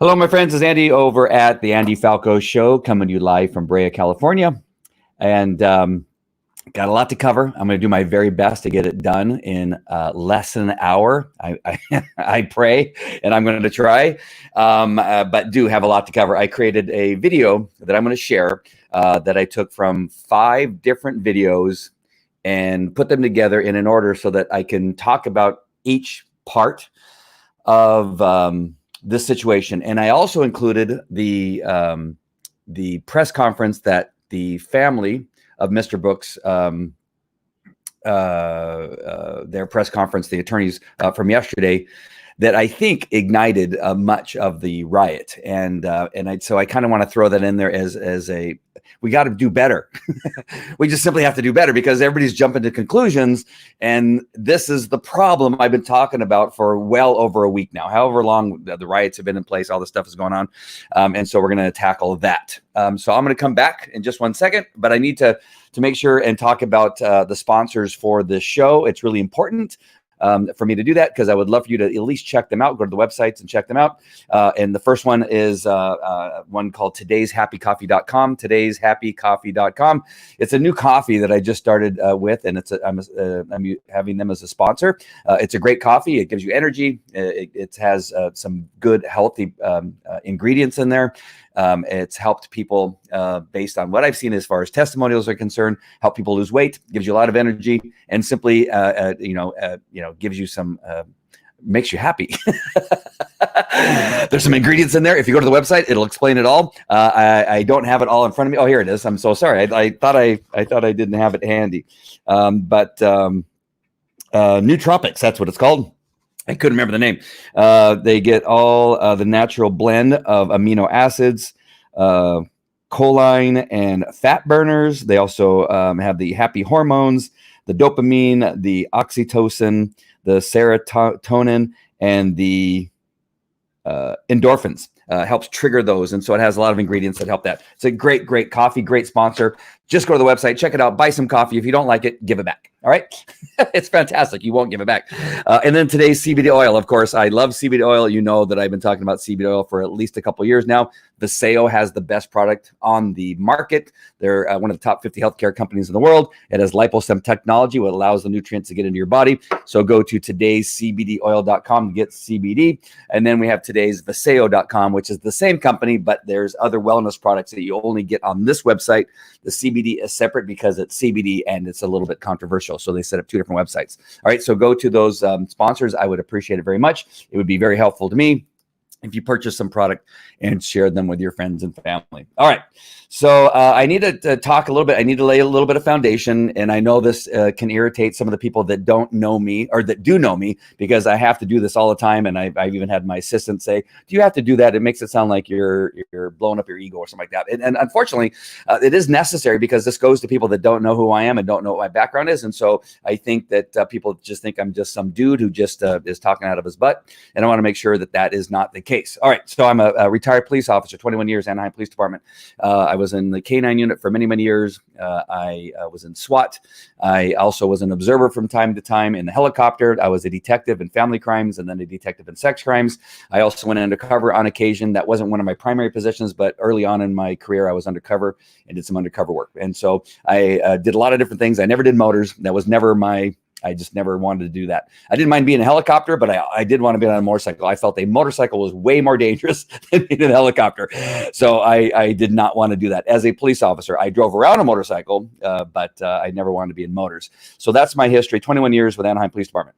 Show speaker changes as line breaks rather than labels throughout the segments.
Hello, my friends. It's Andy over at the Andy Falco Show, coming to you live from Brea, California. And got a lot to cover. I'm going to do my very best to get it done in less than an hour. I pray, and I'm going to try, but do have a lot to cover. I created a video that I'm going to share that I took from 5 different videos and put them together in an order so that I can talk about each part of this situation. And I also included the press conference that the family of Mr. Brooks, their press conference, the attorneys from yesterday, that I think ignited much of the riot. So I kind of want to throw that in there as a, we got to do better. We just simply have to do better because everybody's jumping to conclusions. And this is the problem I've been talking about for well over a week now, however long the riots have been in place, all this stuff is going on. And so we're going to tackle that. So I'm going to come back in just one second, but I need to make sure and talk about the sponsors for this show. It's really important for me to do that because I would love for you to at least check them out. Go to the websites and check them out. And the first one is one called todayshappycoffee.com. Todayshappycoffee.com. It's a new coffee that I just started with, and I'm having them as a sponsor. It's a great coffee. It gives you energy. It has some good, healthy ingredients in there. It's helped people based on what I've seen as far as testimonials are concerned, help people lose weight, gives you a lot of energy, and simply, gives you some, makes you happy. There's some ingredients in there. If you go to the website, it'll explain it all. I don't have it all in front of me. Oh, here it is. I'm so sorry. I thought I didn't have it handy. Nootropics, that's what it's called. I couldn't remember the name. They get all the natural blend of amino acids, choline, and fat burners. They also have the happy hormones, the dopamine, the oxytocin, the serotonin, and the endorphins. Helps trigger those. And so it has a lot of ingredients that help that. It's a great, great coffee, great sponsor. Just go to the website, check it out, buy some coffee. If you don't like it, give it back. All right. It's fantastic. You won't give it back. And then today's CBD oil. Of course, I love CBD oil. You know that I've been talking about CBD oil for at least a couple of years now. Viseo has the best product on the market. They're one of the top 50 healthcare companies in the world. It has liposome technology, what allows the nutrients to get into your body. So go to todayscbdoil.com to get CBD. And then we have today's Viseo.com, which is the same company, but there's other wellness products that you only get on this website. The CBD is separate because it's CBD and it's a little bit controversial. So they set up 2 different websites. All right. So go to those sponsors. I would appreciate it very much. It would be very helpful to me if you purchase some product and share them with your friends and family. All right. So I need to talk a little bit. I need to lay a little bit of foundation. And I know this can irritate some of the people that don't know me or that do know me because I have to do this all the time. And I've even had my assistant say, do you have to do that? It makes it sound like you're blowing up your ego or something like that. And unfortunately, it is necessary because this goes to people that don't know who I am and don't know what my background is. And so I think that people just think I'm just some dude who just is talking out of his butt. And I want to make sure that that is not the case. All right. So I'm a retired police officer, 21 years, Anaheim Police Department. I was in the K9 unit for many, many years. I was in SWAT. I also was an observer from time to time in the helicopter. I was a detective in family crimes and then a detective in sex crimes. I also went undercover on occasion. That wasn't one of my primary positions, but early on in my career, I was undercover and did some undercover work. And so I did a lot of different things. I never did motors. That was never I just never wanted to do that. I didn't mind being in a helicopter, but I did want to be on a motorcycle. I felt a motorcycle was way more dangerous than being in a helicopter. So I did not want to do that. As a police officer, I drove around a motorcycle, but I never wanted to be in motors. So that's my history, 21 years with Anaheim Police Department.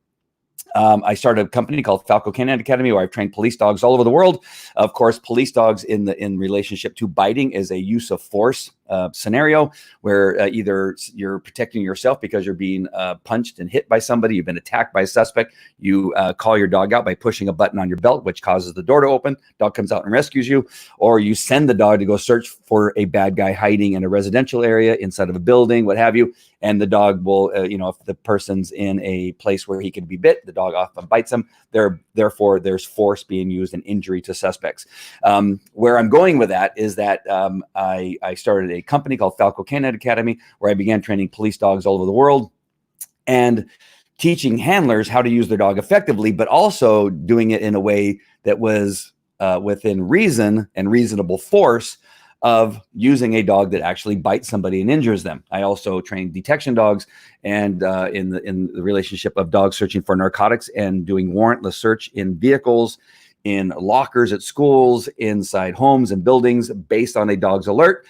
I started a company called Falco Canine Academy where I've trained police dogs all over the world. Of course, police dogs in relationship to biting is a use of force scenario where either you're protecting yourself because you're being punched and hit by somebody, you've been attacked by a suspect, you call your dog out by pushing a button on your belt, which causes the door to open, dog comes out and rescues you, or you send the dog to go search for a bad guy hiding in a residential area inside of a building, what have you, and the dog will, if the person's in a place where he could be bit, the dog often bites him. Therefore, there's force being used and injury to suspects. Where I'm going with that is that I started a company called Falco Canine Academy where I began training police dogs all over the world and teaching handlers how to use their dog effectively, but also doing it in a way that was within reason and reasonable force of using a dog that actually bites somebody and injures them. I also train detection dogs, and in the relationship of dogs searching for narcotics and doing warrantless search in vehicles, in lockers at schools, inside homes and buildings, based on a dog's alert.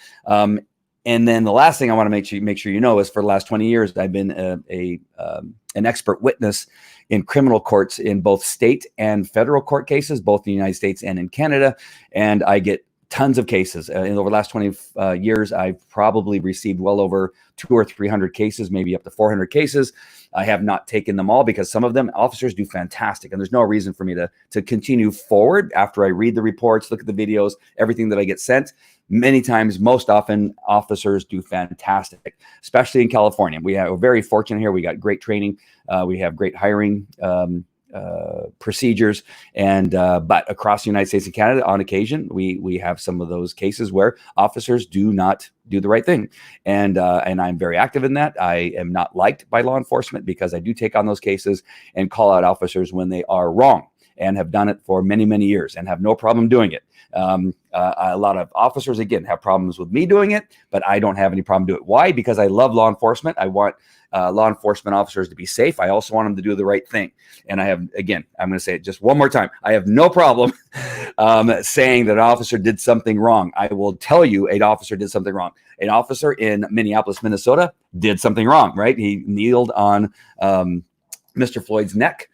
And then the last thing I want to make sure you know is, for the last 20 years, I've been an expert witness in criminal courts in both state and federal court cases, both in the United States and in Canada, and I get tons of cases. In over the last 20 years, I've probably received well over 200 or 300 cases, maybe up to 400 cases. I have not taken them all, because some of them officers do fantastic, and there's no reason for me to continue forward after I read the reports, look at the videos, everything that I get sent. Many times, most often, officers do fantastic, especially in California. We're very fortunate here. We got great training. We have great hiring procedures, and but across the United States and Canada, on occasion, we have some of those cases where officers do not do the right thing, and I'm very active in that. I am not liked by law enforcement, because I do take on those cases and call out officers when they are wrong, and have done it for many, many years and have no problem doing it. A lot of officers, again, have problems with me doing it, but I don't have any problem doing it. Why? Because I love law enforcement. I want law enforcement officers to be safe. I also want them to do the right thing. And I have, again, I'm going to say it just one more time. I have no problem saying that an officer did something wrong. I will tell you, an officer did something wrong. An officer in Minneapolis, Minnesota did something wrong, right? He kneeled on Mr. Floyd's neck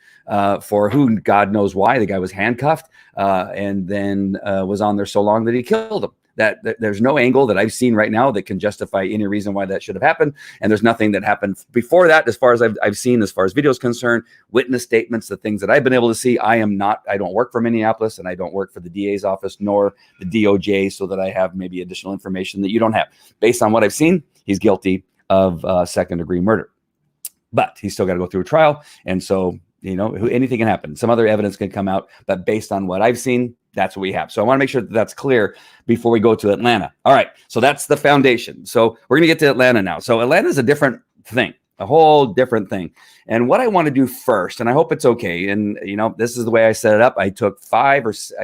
for who God knows why. The guy was handcuffed and then was on there so long that he killed him. That there's no angle that I've seen right now that can justify any reason why that should have happened. And there's nothing that happened before that, as far as I've seen, as far as video is concerned, witness statements, the things that I've been able to see. I don't work for Minneapolis, and I don't work for the DA's office nor the DOJ, so that I have maybe additional information that you don't have. Based on what I've seen, he's guilty of second-degree murder. But he's still got to go through a trial. And so, anything can happen. Some other evidence can come out, but based on what I've seen, that's what we have. So I want to make sure that that's clear before we go to Atlanta. All right. So that's the foundation. So we're going to get to Atlanta now. So Atlanta is a different thing, a whole different thing. And what I want to do first, and I hope it's okay, and this is the way I set it up. I took I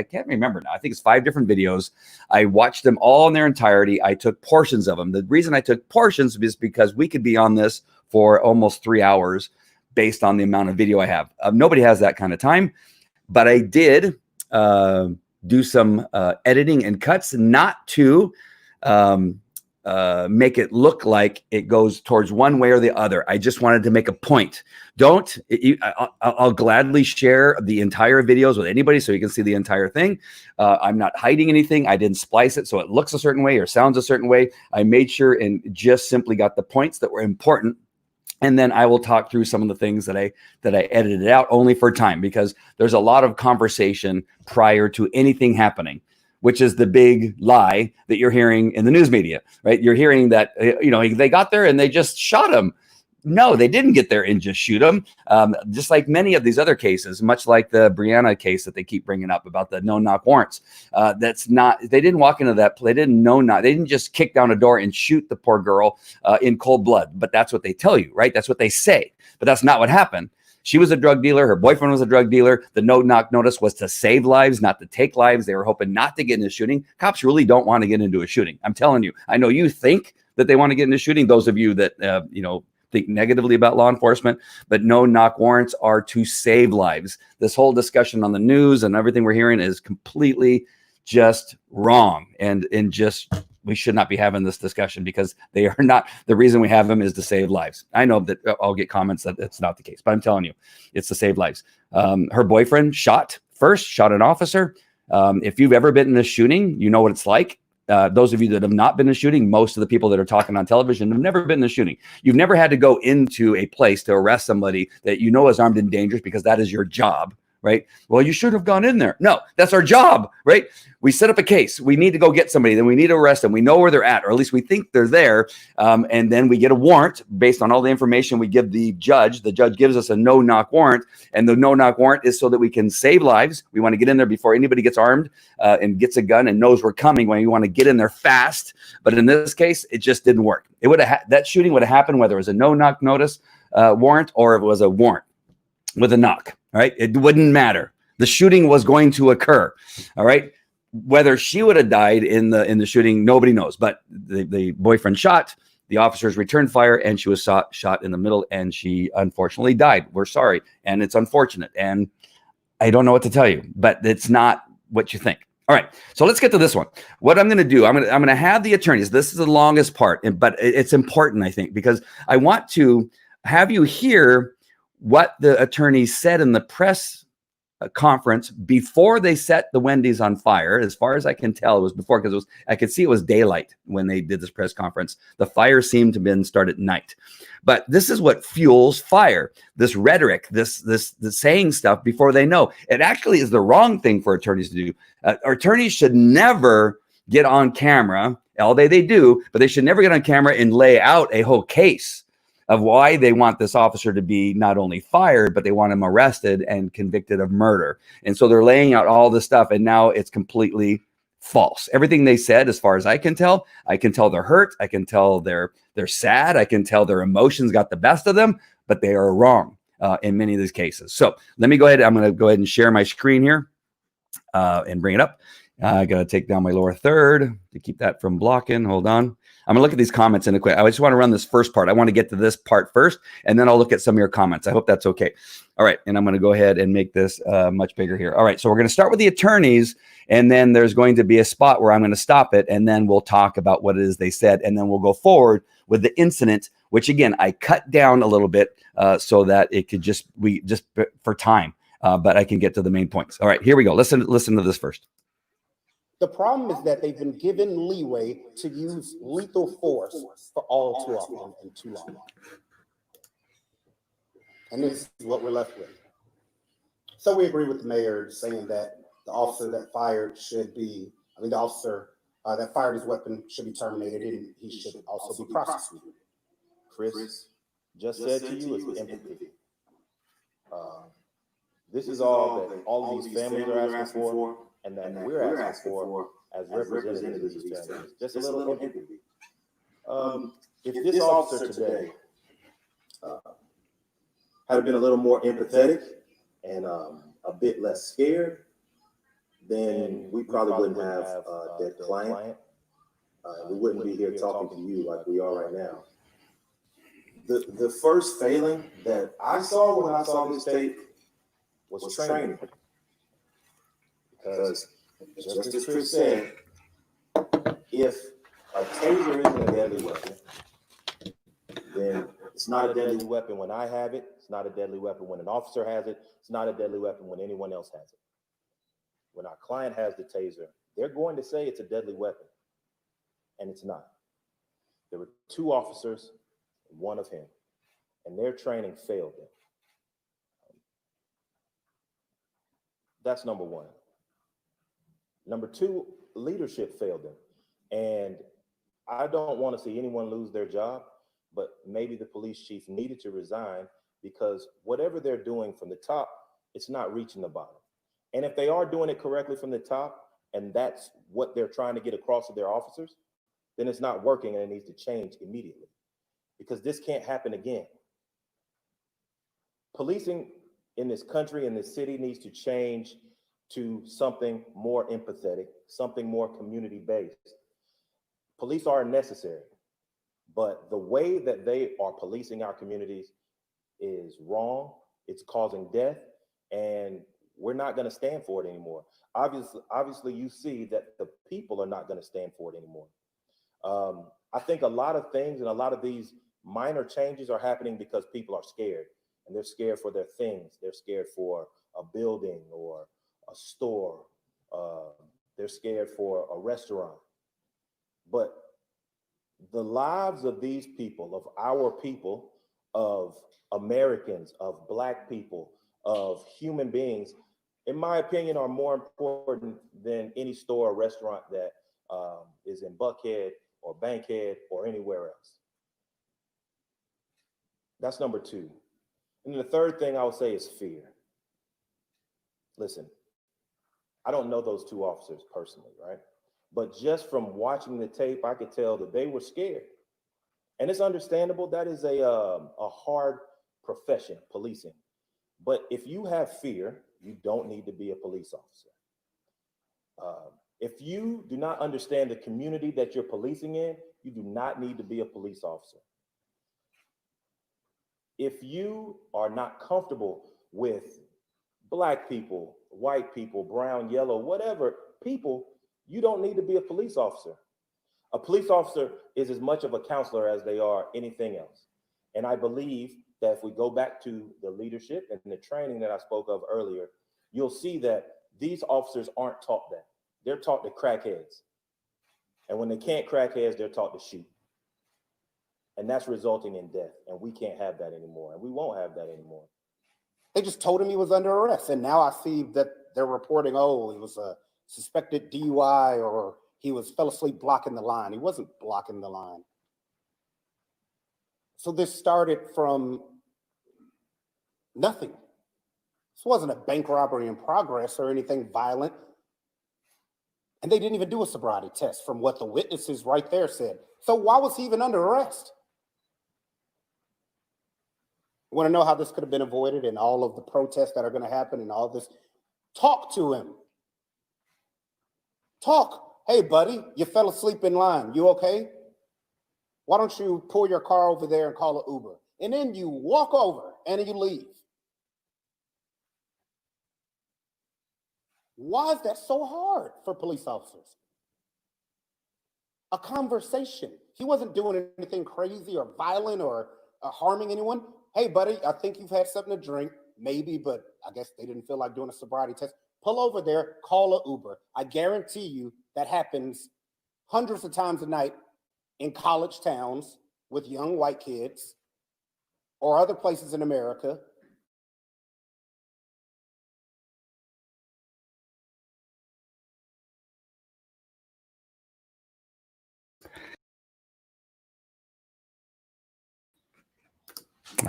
can't remember now. I think it's 5 different videos. I watched them all in their entirety. I took portions of them. The reason I took portions is because we could be on this for almost 3 hours based on the amount of video I have. Nobody has that kind of time, but I did do some editing and cuts, not to make it look like it goes towards one way or the other. I just wanted to make a point. I'll gladly share the entire videos with anybody so you can see the entire thing. I'm not hiding anything. I didn't splice it so it looks a certain way or sounds a certain way. I made sure and just simply got the points that were important. And then I will talk through some of the things that I edited out, only for time, because there's a lot of conversation prior to anything happening, which is the big lie that you're hearing in the news media, right? You're hearing that, they got there and they just shot him. No, they didn't get there and just shoot him. Just like many of these other cases, much like the Brianna case that they keep bringing up about the no-knock warrants. They didn't walk into that play. They didn't just kick down a door and shoot the poor girl in cold blood. But that's what they tell you, right? That's what they say. But that's not what happened. She was a drug dealer. Her boyfriend was a drug dealer. The no-knock notice was to save lives, not to take lives. They were hoping not to get into a shooting. Cops really don't want to get into a shooting. I'm telling you. I know you think that they want to get into a shooting. Those of you that, think negatively about law enforcement, but no-knock warrants are to save lives. This whole discussion on the news and everything we're hearing is completely just wrong. And just, we should not be having this discussion, because they are not. The reason we have them is to save lives. I know that I'll get comments that it's not the case, but I'm telling you, it's to save lives. Her boyfriend shot an officer. If you've ever been in a shooting, you know what it's like. Those of you that have not been in a shooting, most of the people that are talking on television have never been in a shooting. You've never had to go into a place to arrest somebody that you know is armed and dangerous, because that is your job, right? Well, you should have gone in there. No, that's our job, right? We set up a case. We need to go get somebody. Then we need to arrest them. We know where they're at, or at least we think they're there. And then we get a warrant based on all the information we give the judge. The judge gives us a no-knock warrant, and the no-knock warrant is so that we can save lives. We want to get in there before anybody gets armed and gets a gun and knows we're coming. When you want to get in there fast. But in this case, it just didn't work. It would have that shooting would have happened whether it was a no-knock notice warrant or if it was a warrant with a knock. Right? It wouldn't matter. The shooting was going to occur. All right. Whether she would have died in the shooting, nobody knows. But the boyfriend shot. The officers returned fire, and she was shot in the middle, and she unfortunately died. We're sorry, and it's unfortunate, and I don't know what to tell you, but it's not what you think. All right, so let's get to this one. What I'm going to do, I'm going to have the attorneys. This is the longest part, but it's important, I think, because I want to have you hear what the attorneys said in the press conference before they set the Wendy's on fire. As far as I can tell, it was before, because I could see it was daylight when they did this press conference. The fire seemed to have been started at night. But this is what fuels fire. This rhetoric, this saying stuff before they know. It actually is the wrong thing for attorneys to do. Attorneys should never get on camera, although they do, but they should never get on camera and lay out a whole case of why they want this officer to be not only fired, but they want him arrested and convicted of murder. And so they're laying out all this stuff, and now it's completely false. Everything they said, as far as I can tell they're hurt. I can tell they're sad. I can tell their emotions got the best of them, but they are wrong in many of these cases. So let me go ahead. I'm going to go ahead and share my screen here and bring it up. I got to take down my lower third to keep that from blocking. Hold on. I'm going to look at these comments in a quick. I just want to run this first part. I want to get to this part first, and then I'll look at some of your comments. I hope that's okay. All right. And I'm going to go ahead and make this much bigger here. All right. So we're going to start with the attorneys, and then there's going to be a spot where I'm going to stop it, and then we'll talk about what it is they said, and then we'll go forward with the incident, which again, I cut down a little bit so that it could just for time, but I can get to the main points. All right, here we go. Listen to this first.
The problem is that they've been given leeway to use lethal force for all too often and too long. And this is what we're left with. So we agree with the mayor saying that the officer that fired the officer that fired his weapon should be terminated, and he should also be prosecuted.
Chris just said to you is empathy. This is all that all of these families are asking for, and that we're asking for as representatives of these families. Just a little empathy. If this officer today had been a little more empathetic and a bit less scared, then we probably wouldn't have a dead client. We wouldn't be here talking to you like we are right now. The first failing that I saw when I saw this tape was training. Because just as Chris said, if a taser isn't a deadly weapon, then it's not a deadly weapon when I have it. It's not a deadly weapon when an officer has it. It's not a deadly weapon when anyone else has it. When our client has the taser, they're going to say it's a deadly weapon, and it's not. There were two officers, one of him, and their training failed them. That's number one. Number two, leadership failed them. And I don't want to see anyone lose their job, but maybe the police chief needed to resign because whatever they're doing from the top, it's not reaching the bottom. And if they are doing it correctly from the top, and that's what they're trying to get across to their officers, then it's not working and it needs to change immediately, because this can't happen again. Policing in this country, in this city, needs to change to something more empathetic, something more community-based. Police are necessary, but the way that they are policing our communities is wrong. It's causing death, and we're not going to stand for it anymore. Obviously, you see that the people are not going to stand for it anymore. I think a lot of things and a lot of these minor changes are happening because people are scared, and they're scared for their things. They're scared for a building or a store. They're scared for a restaurant. But the lives of these people, of our people, of Americans, of Black people, of human beings, in my opinion, are more important than any store or restaurant that is in Buckhead or Bankhead or anywhere else. That's number two. And then the third thing I would say is fear. Listen, I don't know those two officers personally, right? But just from watching the tape, I could tell that they were scared. And it's understandable. That is a hard profession, policing. But if you have fear, You don't need to be a police officer. If you do not understand the community that you're policing in, you do not need to be a police officer. If you are not comfortable with Black people, white people, brown, yellow, whatever people, you don't need to be a police officer. A police officer is as much of a counselor as they are anything else. And I believe that if we go back to the leadership and the training that I spoke of earlier, you'll see that these officers aren't taught that. They're taught to crack heads. And when they can't crack heads, they're taught to shoot. And that's resulting in death. And we can't have that anymore. And we won't have that anymore.
They just told him he was under arrest. And now I see that they're reporting, oh, he was a suspected DUI or he fell asleep blocking the line. He wasn't blocking the line. So this started from nothing. This wasn't a bank robbery in progress or anything violent. And they didn't even do a sobriety test from what the witnesses right there said. So why was he even under arrest? You want to know how this could have been avoided and all of the protests that are going to happen and all this? Talk to him. Talk. Hey, buddy, you fell asleep in line. You okay? Why don't you pull your car over there and call an Uber? And then you walk over and you leave. Why is that so hard for police officers? A conversation. He wasn't doing anything crazy or violent or harming anyone. Hey, buddy, I think you've had something to drink, maybe, but I guess they didn't feel like doing a sobriety test. Pull over there, call an Uber. I guarantee you that happens hundreds of times a night in college towns with young white kids or other places in America.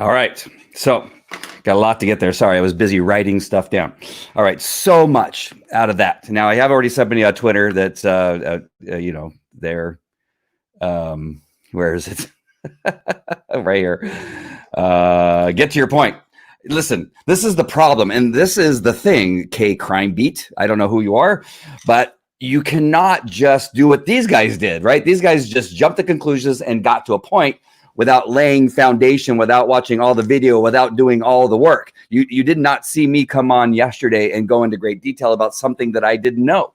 All right. So got a lot to get there. Sorry, I was busy writing stuff down. All right. So much out of that. Now, I have already said somebody on Twitter that's, they're, where is it? Right here. Get to your point. Listen, this is the problem. And this is the thing, K Crime Beat. I don't know who you are, but you cannot just do what these guys did, right? These guys just jumped to conclusions and got to a point without laying foundation, without watching all the video, without doing all the work. You did not see me come on yesterday and go into great detail about something that I didn't know.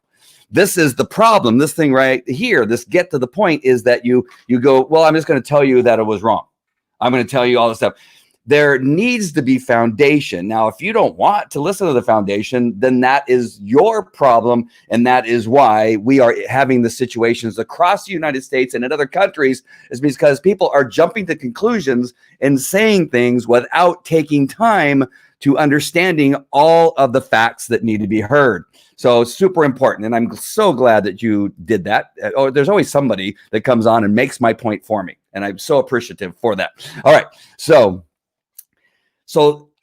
This is the problem. This thing right here, this get to the point is that you go, well, I'm just going to tell you that it was wrong. I'm going to tell you all this stuff. There needs to be foundation. Now, if you don't want to listen to the foundation, then that is your problem. And that is why we are having the situations across the United States and in other countries, is because people are jumping to conclusions and saying things without taking time to understanding all of the facts that need to be heard. So it's super important. And I'm so glad that you did that. Oh, there's always somebody that comes on and makes my point for me. And I'm so appreciative for that. All right. So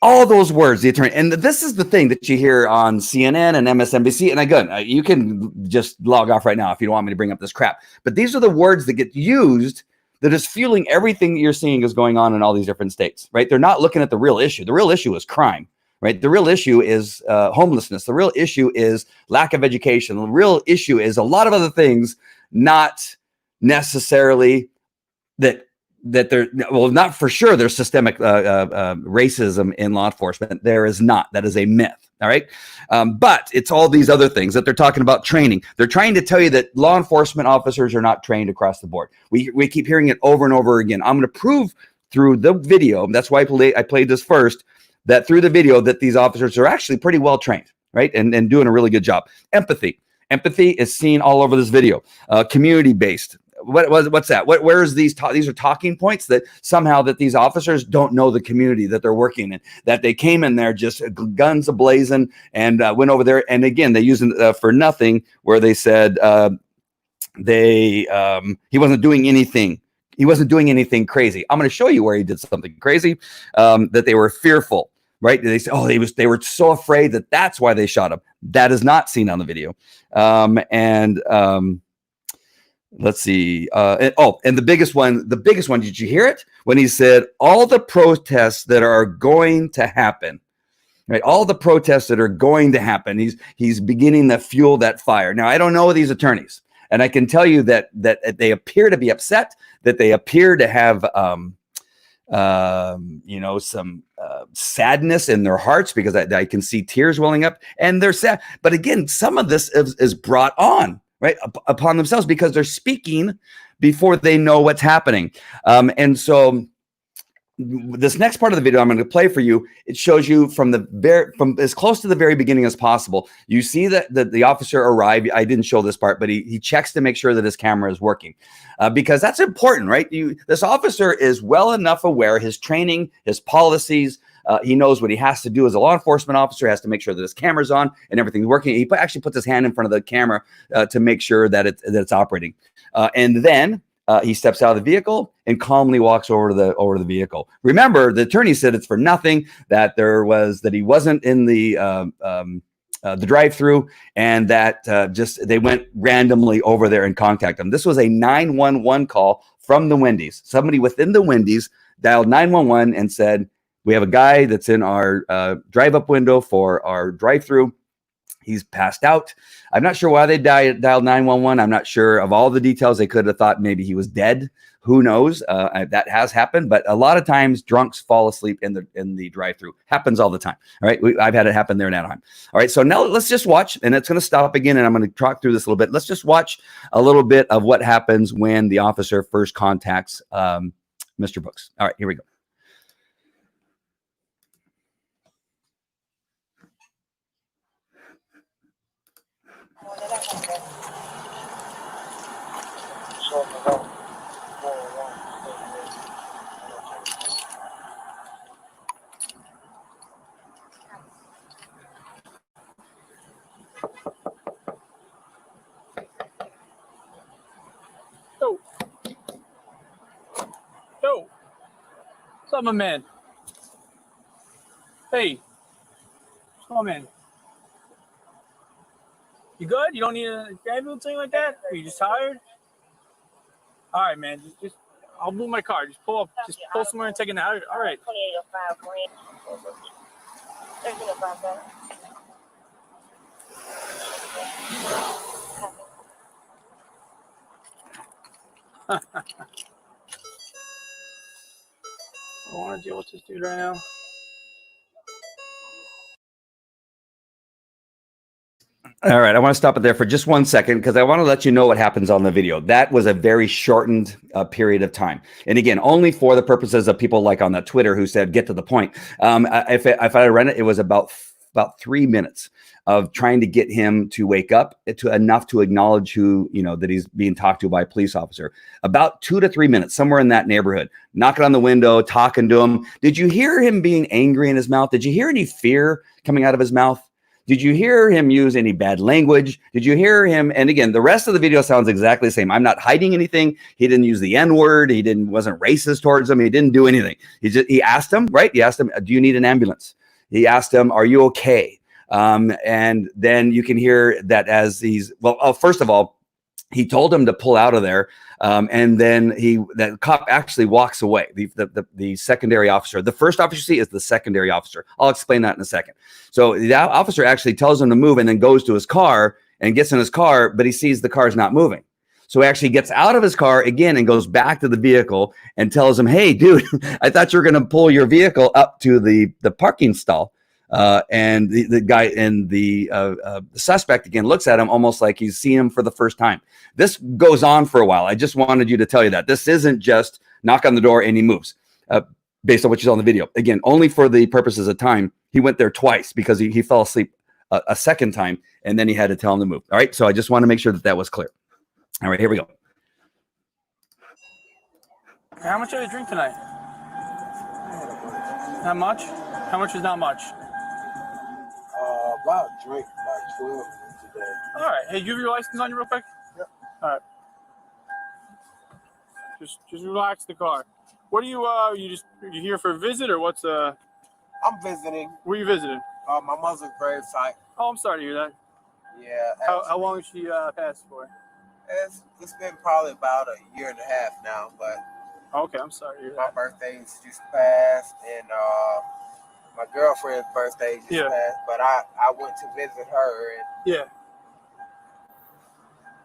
all those words, the attorney, and this is the thing that you hear on CNN and MSNBC. And again, you can just log off right now if you don't want me to bring up this crap. But these are the words that get used that is fueling everything that you're seeing is going on in all these different states, right? They're not looking at the real issue. The real issue is crime, right? The real issue is homelessness. The real issue is lack of education. The real issue is a lot of other things, not necessarily that they're, well, not for sure there's systemic racism in law enforcement. There is not. That is a myth. All right. But it's all these other things that they're talking about training. They're trying to tell you that law enforcement officers are not trained across the board. We keep hearing it over and over again. I'm going to prove through the video. That's why I played this first, that through the video that these officers are actually pretty well trained, right? And doing a really good job. Empathy is seen all over this video. Community-based. What's that? Where is these are talking points that somehow that these officers don't know the community that they're working in, that they came in there just guns ablazing and went over there. And again, they used it for nothing, where they said he wasn't doing anything. He wasn't doing anything crazy. I'm going to show you where he did something crazy, that they were fearful, right? They say, they were so afraid that's why they shot him. That is not seen on the video. Let's see. And the biggest one, did you hear it? When he said, all the protests that are going to happen, right? All the protests that are going to happen. He's beginning to fuel that fire. Now, I don't know these attorneys, and I can tell you that they appear to be upset, that they appear to have some sadness in their hearts, because I can see tears welling up, and they're sad. But again, some of this is brought on, right, upon themselves, because they're speaking before they know what's happening. And so this next part of the video I'm going to play for you, it shows you from as close to the very beginning as possible. You see that the officer arrived. I didn't show this part, but he checks to make sure that his camera is working, because that's important, right? This officer is well enough aware, his training, his policies. He knows what he has to do as a law enforcement officer. Has to make sure that his camera's on and everything's working. He actually puts his hand in front of the camera to make sure that it's operating, and then he steps out of the vehicle and calmly walks over to the vehicle. Remember, the attorney said it's for nothing, that he wasn't in the drive-through, and that they went randomly over there and contacted him. This was a 911 call from the Wendy's. Somebody within the Wendy's dialed 911 and said, "We have a guy that's in our drive-up window for our drive-through. He's passed out." I'm not sure why they dialed 911. I'm not sure of all the details. They could have thought maybe he was dead. Who knows? That has happened, but a lot of times drunks fall asleep in the drive-through. Happens all the time. All right, I've had it happen there in Anaheim. All right, so now let's just watch, and it's going to stop again, and I'm going to talk through this a little bit. Let's just watch a little bit of what happens when the officer first contacts Mr. Brooks. All right, here we go.
Yo, what's up, my man? Hey, what's up, man? You good? You don't need a ambulance or anything like that? Are you just tired? All right, man. Just I'll move my car. Just pull up. Just pull somewhere and take it out. All right. I want to deal with this dude right now.
All right, I want to stop it there for just 1 second, because I want to let you know what happens on the video. That was a very shortened period of time. And again, only for the purposes of people like on that Twitter who said, get to the point. If I read it, it was about 3 minutes of trying to get him to wake up to enough to acknowledge that he's being talked to by a police officer. About 2 to 3 minutes, somewhere in that neighborhood, knocking on the window, talking to him. Did you hear him being angry in his mouth? Did you hear any fear coming out of his mouth? Did you hear him use any bad language? Did you hear him? And again, the rest of the video sounds exactly the same. I'm not hiding anything. He didn't use the N-word. Wasn't racist towards him. He didn't do anything. He asked him, right? He asked him, do you need an ambulance? He asked him, are you okay? And then you can hear that as first of all, he told him to pull out of there. And then that cop actually walks away. The secondary officer, the first officer you see is the secondary officer. I'll explain that in a second. So the officer actually tells him to move and then goes to his car and gets in his car, but he sees the car's not moving. So he actually gets out of his car again and goes back to the vehicle and tells him, hey, dude, I thought you were going to pull your vehicle up to the parking stall. And the guy and the suspect again looks at him almost like he's seen him for the first time. This goes on for a while. I just wanted you to tell you that this isn't just knock on the door and he moves based on what you saw in the video. Again, only for the purposes of time. He went there twice because he fell asleep a second time, and then he had to tell him to move. All right. So I just want to make sure that was clear. All right, here we go.
How much did you drink tonight? Not much? How much is not much?
About drink about 12 today.
All right. Hey, you have your license on you real quick?
Yep.
All right. Just relax the car. What are you you here for a visit or what's
I'm visiting.
Where are you visiting?
My mother's grave site.
Oh, I'm sorry to hear that.
Yeah.
How long has she passed for?
It's been probably about a year and a half now, but
Okay, I'm sorry to hear
my
that.
birthday's just passed, and My girlfriend's birthday just passed, but I went to visit her and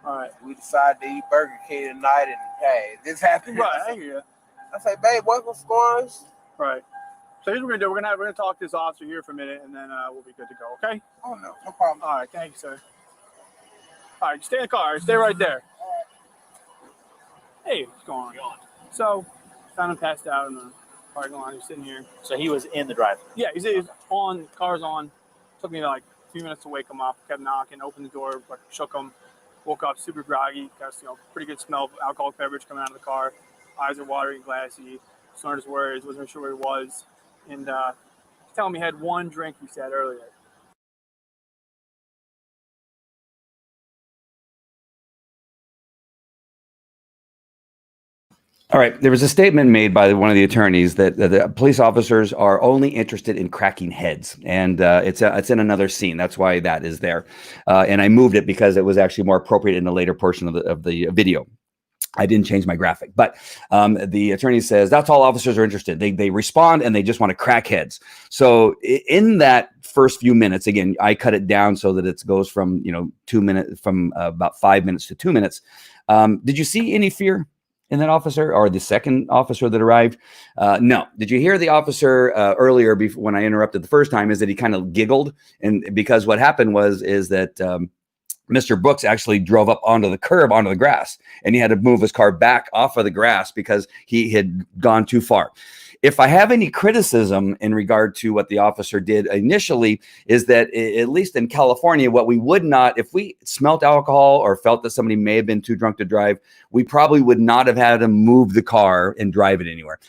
All right.
we decided to eat Burger King tonight, and hey, this happened.
Right, I hear you.
I say, babe, what's going on?
Right. So here's what we're gonna do. We're gonna talk to this officer here for a minute, and then we'll be good to go. Okay.
Oh no problem.
All right. Thank you, sir. All right, stay in the car. Stay right there. Hey, what's going on? So, found him passed out in the parking lot. He's sitting here.
So he was in the drive-thru.
Yeah, he's on. Car's on. Took me like a few minutes to wake him up. Kept knocking. Opened the door. Like, shook him. Woke up super groggy. Got pretty good smell of alcoholic beverage coming out of the car. Eyes are watery, glassy. Slurred his words. Wasn't sure where he was. And he's telling me he had one drink. He said earlier.
All right. There was a statement made by one of the attorneys that the police officers are only interested in cracking heads, and it's in another scene. That's why that is there. And I moved it because it was actually more appropriate in the later portion of the video. I didn't change my graphic, but the attorney says that's all officers are interested. They respond and they just want to crack heads. So in that first few minutes, again, I cut it down so that it goes from 2 minutes from about 5 minutes to 2 minutes. Did you see any fear in that officer or the second officer that arrived? No. Did you hear the officer earlier when I interrupted the first time? Is that he kind of giggled, and because what happened is that Mr. Brooks actually drove up onto the curb, onto the grass, and he had to move his car back off of the grass because he had gone too far. If I have any criticism in regard to what the officer did initially, is that at least in California, what we would not, if we smelt alcohol or felt that somebody may have been too drunk to drive, we probably would not have had him move the car and drive it anywhere.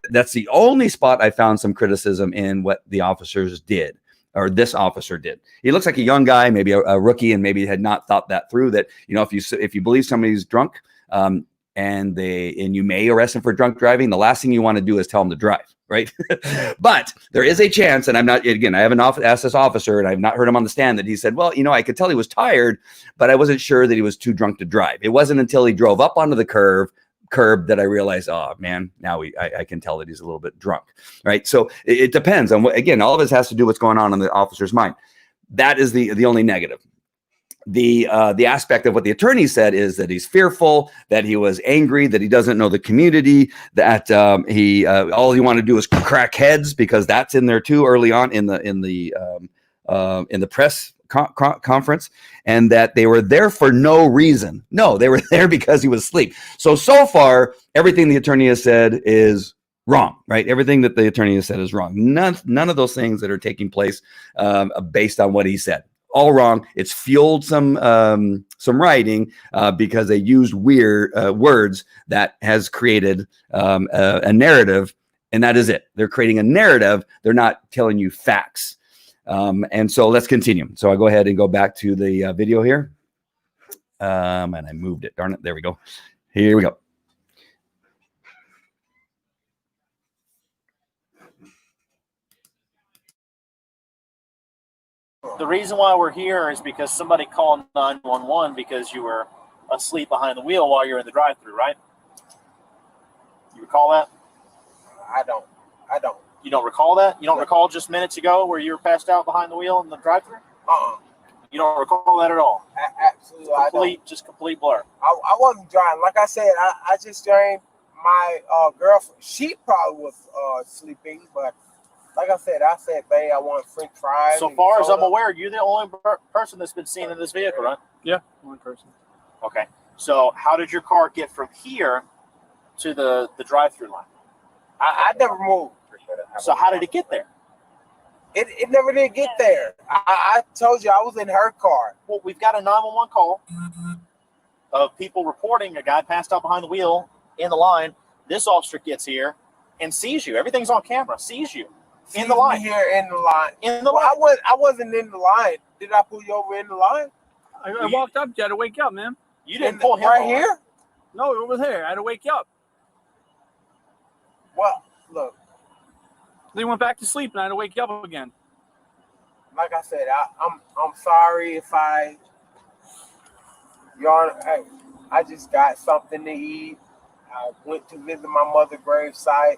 That's the only spot I found some criticism in what the officers did, or this officer did. He looks like a young guy, maybe a rookie, and maybe had not thought that through, that, if you believe somebody's drunk, and you may arrest him for drunk driving, the last thing you want to do is tell him to drive, right? But there is a chance, and I haven't asked this officer, and I've not heard him on the stand, that he said, well, I could tell he was tired, but I wasn't sure that he was too drunk to drive. It wasn't until he drove up onto the curb that I realized, oh man, now I can tell that he's a little bit drunk, right? So it depends on again, all of this has to do what's going on in the officer's mind. That is the only negative. The aspect of what the attorney said is that he's fearful, that he was angry, that he doesn't know the community, that he all he wanted to do is crack heads, because that's in there too early on in the press conference, and that they were there for no reason. No, they were there because he was asleep. So far, everything the attorney has said is wrong, right? Everything that the attorney has said is wrong. None of those things that are taking place based on what he said. All wrong. It's fueled some writing because they used weird words that has created a narrative, and that is it. They're creating a narrative. They're not telling you facts. And so let's continue. So I go ahead and go back to the video here. And I moved it. Darn it. There we go. Here we go.
The reason why we're here is because somebody called 911 because you were asleep behind the wheel while you're in the drive-thru, right? You recall that?
I don't.
You don't recall that? You don't recall just minutes ago where you were passed out behind the wheel in the drive-thru? You don't recall that at all?
Absolutely.
Complete blur.
I wasn't driving. Like I said, I just joined my girlfriend. She probably was sleeping, but like I said, babe, I want French fries.
So far as I'm aware, you're the only person that's been seen in this vehicle, right?
Yeah, one person.
Okay. So how did your car get from here to the drive-thru line?
I never moved.
So how did it get there?
It never did get there. I told you I was in her car.
Well, we've got a 911 call of people reporting a guy passed out behind the wheel in the line. This officer gets here and sees you. Everything's on camera. Sees you. In the line.
Here in the line. I wasn't in the line. Did I pull you over in the line?
I walked up. You had to wake up, man.
You didn't pull him
right
over.
Here?
No, it was here. I had to wake you up.
Well, look.
Then you went back to sleep, and I had to wake you up again.
Like I said, I'm sorry if I just got something to eat. I went to visit my mother's gravesite.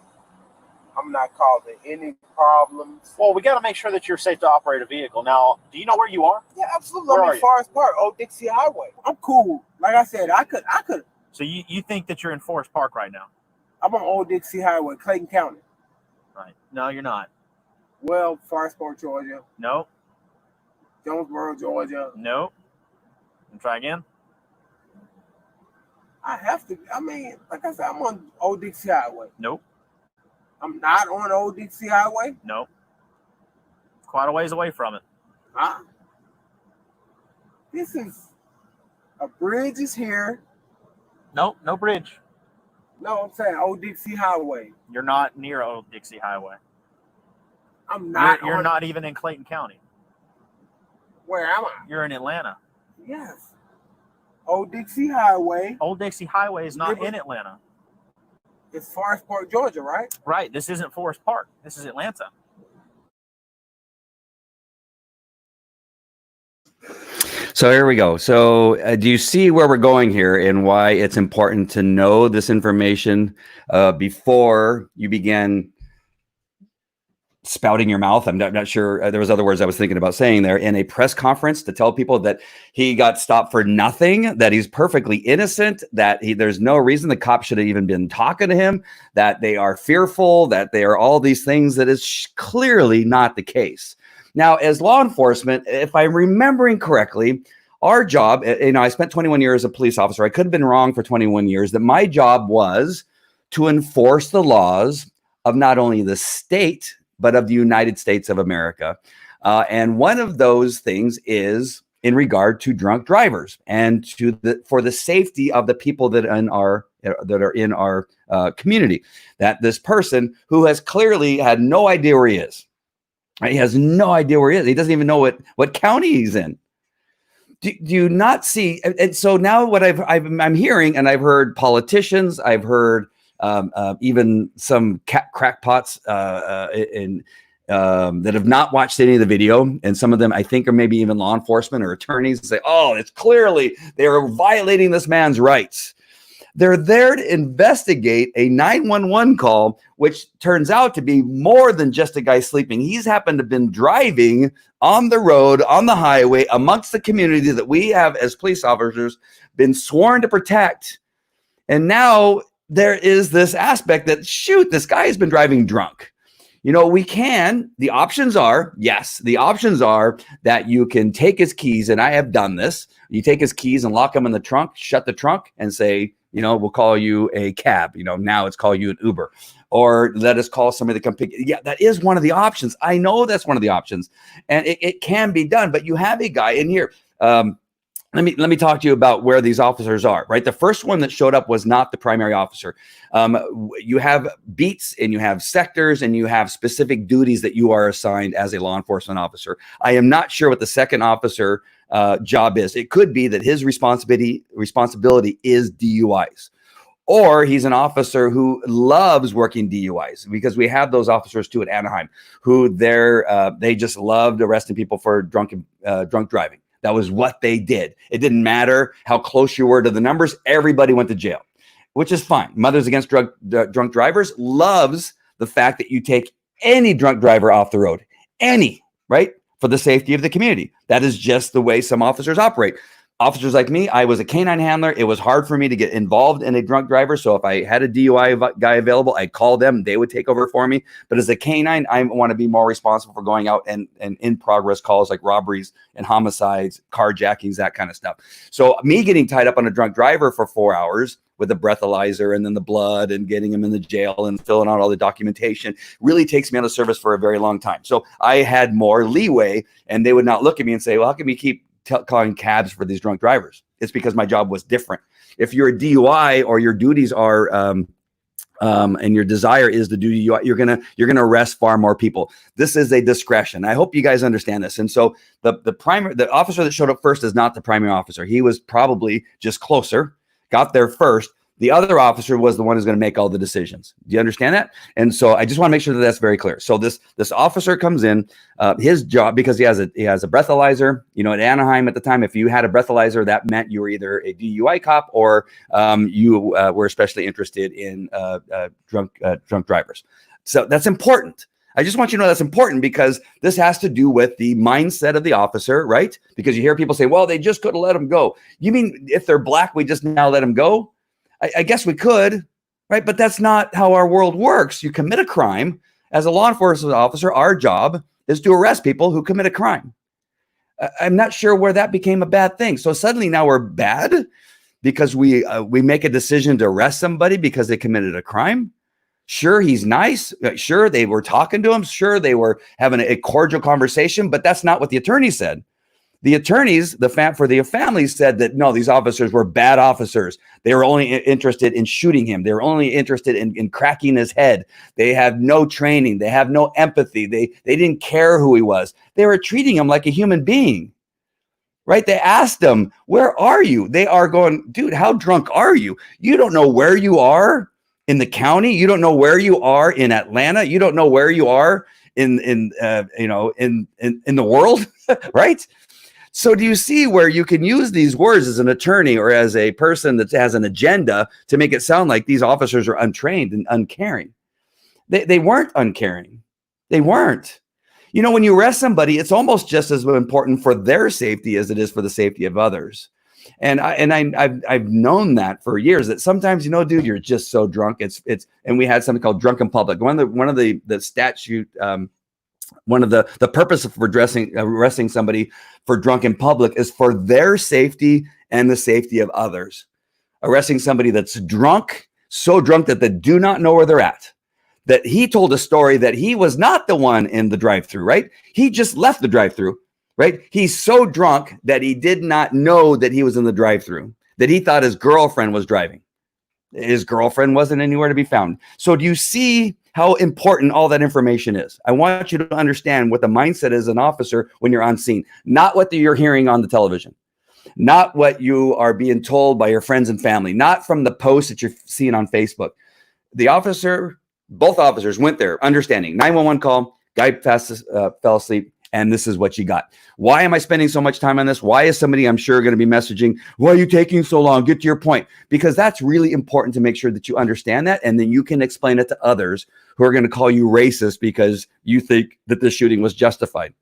I'm not causing any problems.
Well, we got to make sure that you're safe to operate a vehicle. Now, do you know where you are?
Yeah, absolutely.
Where
I'm
are
in
you?
Forest Park, Old Dixie Highway. I'm cool. Like I said, I could.
So you think that you're in Forest Park right now?
I'm on Old Dixie Highway, Clayton County.
Right. No, you're not.
Well, Forest Park, Georgia.
No.
Jonesboro, Georgia.
No. And try again.
I have to. I mean, like I said, I'm on Old Dixie Highway.
Nope.
I'm not on Old Dixie Highway.
Nope. Quite a ways away from it.
Huh? This is a bridge is here.
Nope. No bridge.
No, I'm saying Old Dixie Highway.
You're not near Old Dixie Highway.
I'm not.
You're not even in Clayton County.
Where am I?
You're in Atlanta.
Yes. Old Dixie Highway.
Old Dixie Highway is not in Atlanta.
It's Forest Park, Georgia, right?
Right. This isn't Forest Park. This is Atlanta.
So here we go. So do you see where we're going here and why it's important to know this information before you begin spouting your mouth? I'm not sure. There was other words I was thinking about saying there in a press conference to tell people that he got stopped for nothing, that he's perfectly innocent, that there's no reason the cops should have even been talking to him, that they are fearful, that they are all these things that is clearly not the case. Now, as law enforcement, if I'm remembering correctly, our job, I spent 21 years as a police officer. I could have been wrong for 21 years, that my job was to enforce the laws of not only the state, but of the United States of America. And one of those things is in regard to drunk drivers and for the safety of the people that are in our community. That this person who has clearly had no idea where he is. He has no idea where he is. He doesn't even know what county he's in. Do you not see? And so now what I'm hearing, and I've heard politicians, I've heard even some crackpots that have not watched any of the video, and some of them I think are maybe even law enforcement or attorneys, say, "Oh, it's clearly they are violating this man's rights." They're there to investigate a 911 call, which turns out to be more than just a guy sleeping. He's happened to have been driving on the road, on the highway, amongst the community that we have as police officers been sworn to protect. And now there is this aspect that, shoot, this guy has been driving drunk. The options are that you can take his keys, and I have done this. You take his keys and lock them in the trunk, shut the trunk, and say, we'll call you a cab. Now it's call you an Uber, or let us call somebody to come pick you. Yeah, that is one of the options. I know that's one of the options, and it can be done. But you have a guy in here. Let me talk to you about where these officers are, right? The first one that showed up was not the primary officer. You have beats and you have sectors and you have specific duties that you are assigned as a law enforcement officer. I am not sure what the second officer job is. It could be that his responsibility is DUIs. Or he's an officer who loves working DUIs, because we have those officers too at Anaheim who they just loved arresting people for drunk driving. That was what they did. It didn't matter how close you were to the numbers. Everybody went to jail, which is fine. Mothers Against Drunk Drivers loves the fact that you take any drunk driver off the road, right? For the safety of the community. That is just the way some officers operate. Officers like me, I was a canine handler. It was hard for me to get involved in a drunk driver. So if I had a DUI guy available, I'd call them. They would take over for me. But as a canine, I want to be more responsible for going out and in progress calls like robberies and homicides, carjackings, that kind of stuff. So me getting tied up on a drunk driver for 4 hours with a breathalyzer and then the blood and getting him in the jail and filling out all the documentation really takes me out of service for a very long time. So I had more leeway, and they would not look at me and say, well, how can we keep calling cabs for these drunk drivers? It's because my job was different. If you're a DUI or your duties are and your desire is to do DUI, you're gonna arrest far more people. This is a discretion. I hope you guys understand this. And so the officer that showed up first is not the primary officer. He was probably just closer, got there first. The other officer was the one who's going to make all the decisions. Do you understand that? And so I just want to make sure that that's very clear. So this officer comes in, his job, because he has a breathalyzer. At Anaheim at the time, if you had a breathalyzer, that meant you were either a DUI cop or you were especially interested in drunk drivers. So that's important. I just want you to know that's important because this has to do with the mindset of the officer, right? Because you hear people say, well, they just could have let them go. You mean if they're black, we just now let them go? I guess we could, right? But that's not how our world works. You commit a crime. As a law enforcement officer, our job is to arrest people who commit a crime. I'm not sure where that became a bad thing. So suddenly now we're bad because we make a decision to arrest somebody because they committed a crime. Sure, he's nice. Sure, they were talking to him. Sure, they were having a cordial conversation, but that's not what the attorney said. The attorneys, for the families said that, no, these officers were bad officers. They were only interested in shooting him. They were only interested in cracking his head. They have no training. They have no empathy. They didn't care who he was. They were treating him like a human being, right? They asked him, where are you? They are going, dude, how drunk are you? You don't know where you are in the county. You don't know where you are in Atlanta. You don't know where you are in the world, right? So do you see where you can use these words as an attorney or as a person that has an agenda to make it sound like these officers are untrained and uncaring? They weren't uncaring. They weren't. You know, when you arrest somebody, it's almost just as important for their safety as it is for the safety of others. And I've known that for years, that sometimes, you know, dude, you're just so drunk. And we had something called drunk in public. One of the statute, one of the purpose of arresting somebody for drunk in public is for their safety and the safety of others. Arresting somebody that's drunk, so drunk that they do not know where they're at. That he told a story that he was not the one in the drive-thru, right? He just left the drive-thru, right? He's so drunk that he did not know that he was in the drive-thru, that he thought his girlfriend was driving. His girlfriend wasn't anywhere to be found. So do you see how important all that information is? I want you to understand what the mindset is as an officer when you're on scene, not what you're hearing on the television, not what you are being told by your friends and family, not from the posts that you're seeing on Facebook. Both officers went there understanding 911 call, guy fell asleep, and this is what you got. Why am I spending so much time on this? Why is somebody, I'm sure, going to be messaging, why are you taking so long? Get to your point. Because that's really important to make sure that you understand that, and then you can explain it to others who are going to call you racist because you think that the shooting was justified.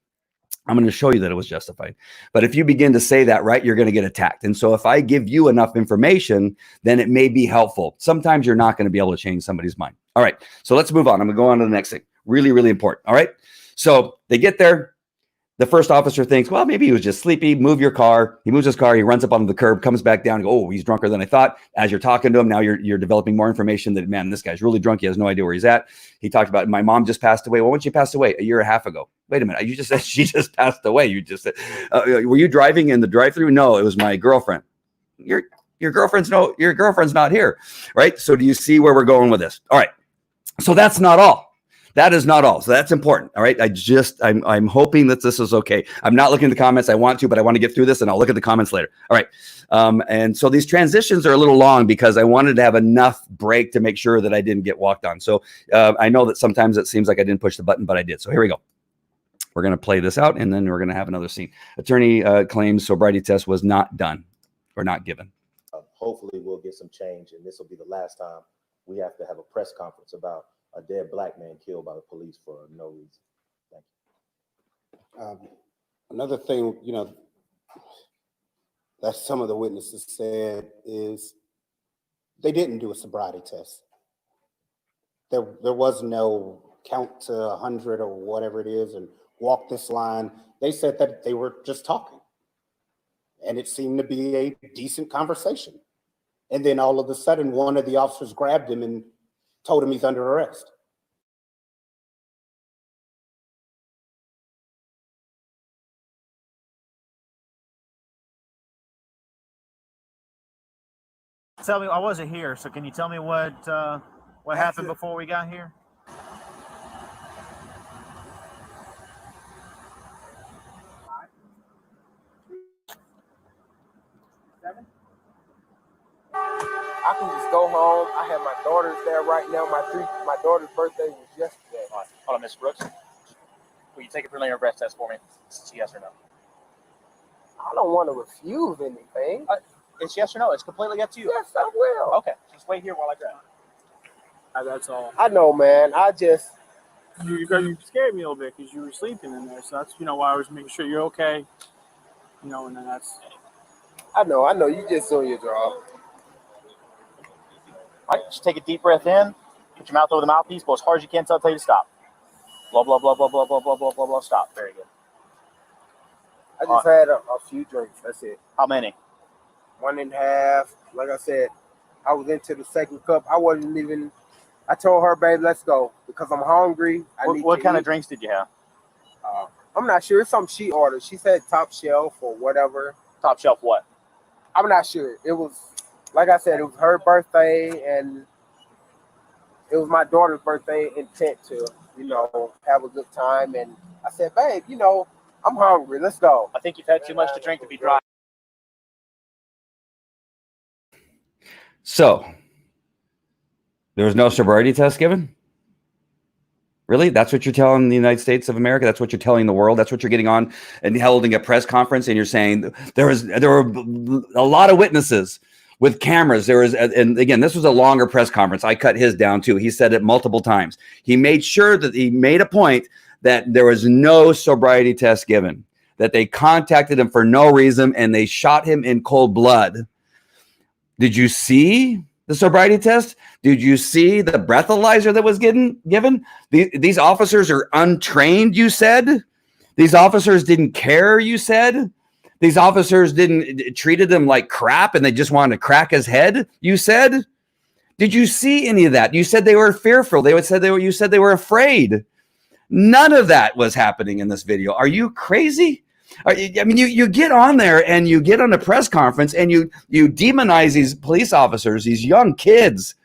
I'm going to show you that it was justified. But if you begin to say that, right, you're going to get attacked. And so if I give you enough information, then it may be helpful. Sometimes you're not going to be able to change somebody's mind. All right, so let's move on. I'm going to go on to the next thing. Really, really important. All right, so they get there. The first officer thinks, well, maybe he was just sleepy. Move your car. He moves his car. He runs up onto the curb, comes back down. And oh, he's drunker than I thought. As you're talking to him, now you're developing more information that, man, this guy's really drunk. He has no idea where he's at. He talked about, my mom just passed away. Well, when she passed away? A year and a half ago. Wait a minute. You just said she just passed away. You just said, were you driving in the drive-thru? No, it was my girlfriend. Your girlfriend's not here, right? So do you see where we're going with this? All right. So that's not all. That is not all. So that's important. All right. I'm hoping that this is okay. I'm not looking at the comments. I want to, but I want to get through this and I'll look at the comments later. All right. And so these transitions are a little long because I wanted to have enough break to make sure that I didn't get walked on. So I know that sometimes it seems like I didn't push the button, but I did. So here we go. We're going to play this out and then we're going to have another scene. Attorney claims sobriety test was not done or not given.
Hopefully we'll get some change, and this will be the last time we have to have a press conference about a dead black man killed by the police for no reason. Thank you.
Another thing, you know, that some of the witnesses said is they didn't do a sobriety test. There was no count to 100 or whatever it is and walk this line. They said that they were just talking. And it seemed to be a decent conversation. And then all of a sudden, one of the officers grabbed him and told him he's under arrest.
Tell me, I wasn't here, so can you tell me what happened before we got here?
I can just go home. I have my daughters there right now. My daughter's birthday was yesterday.
All right. Hold on, Miss Brooks. Will you take a preliminary breath test for me? It's yes or no.
I don't want to refuse anything.
It's yes or no. It's completely up to you.
Yes, I will.
Okay. Just wait here while I grab it.
That's all.
I know, man.
You scared me a little bit because you were sleeping in there. So that's why I was making sure you're okay. And then that's.
I know. You just doing your job.
All right, just take a deep breath in. Put your mouth over the mouthpiece. Blow as hard as you can until I tell you to stop. Blah, blah, blah, blah, blah, blah, blah, blah, blah, blah. Stop. Very good.
I just had a few drinks. That's it.
How many?
1.5. Like I said, I was into the second cup. I wasn't even. I told her, babe, let's go because I'm hungry.
What kind of drinks did you have?
I'm not sure. It's something she ordered. She said top shelf or whatever.
Top shelf what?
I'm not sure. It was, like I said, it was her birthday and it was my daughter's birthday intent to, have a good time. And I said, babe, I'm hungry. Let's go.
I think you've had too much to drink to be dry.
So there was no sobriety test given? Really? That's what you're telling the United States of America? That's what you're telling the world? That's what you're getting on and holding a press conference and you're saying there were a lot of witnesses with cameras. And again, this was a longer press conference. I cut his down too. He said it multiple times. He made sure that he made a point that there was no sobriety test given, that they contacted him for no reason and they shot him in cold blood. Did you see the sobriety test? Did you see the breathalyzer that was given? These officers are untrained, you said. These officers didn't care, you said. These officers treated him like crap and they just wanted to crack his head, you said. Did you see any of that? You said they were fearful. You said they were afraid. None of that was happening in this video. Are you crazy? I mean, you get on there and you get on a press conference and you demonize these police officers, these young kids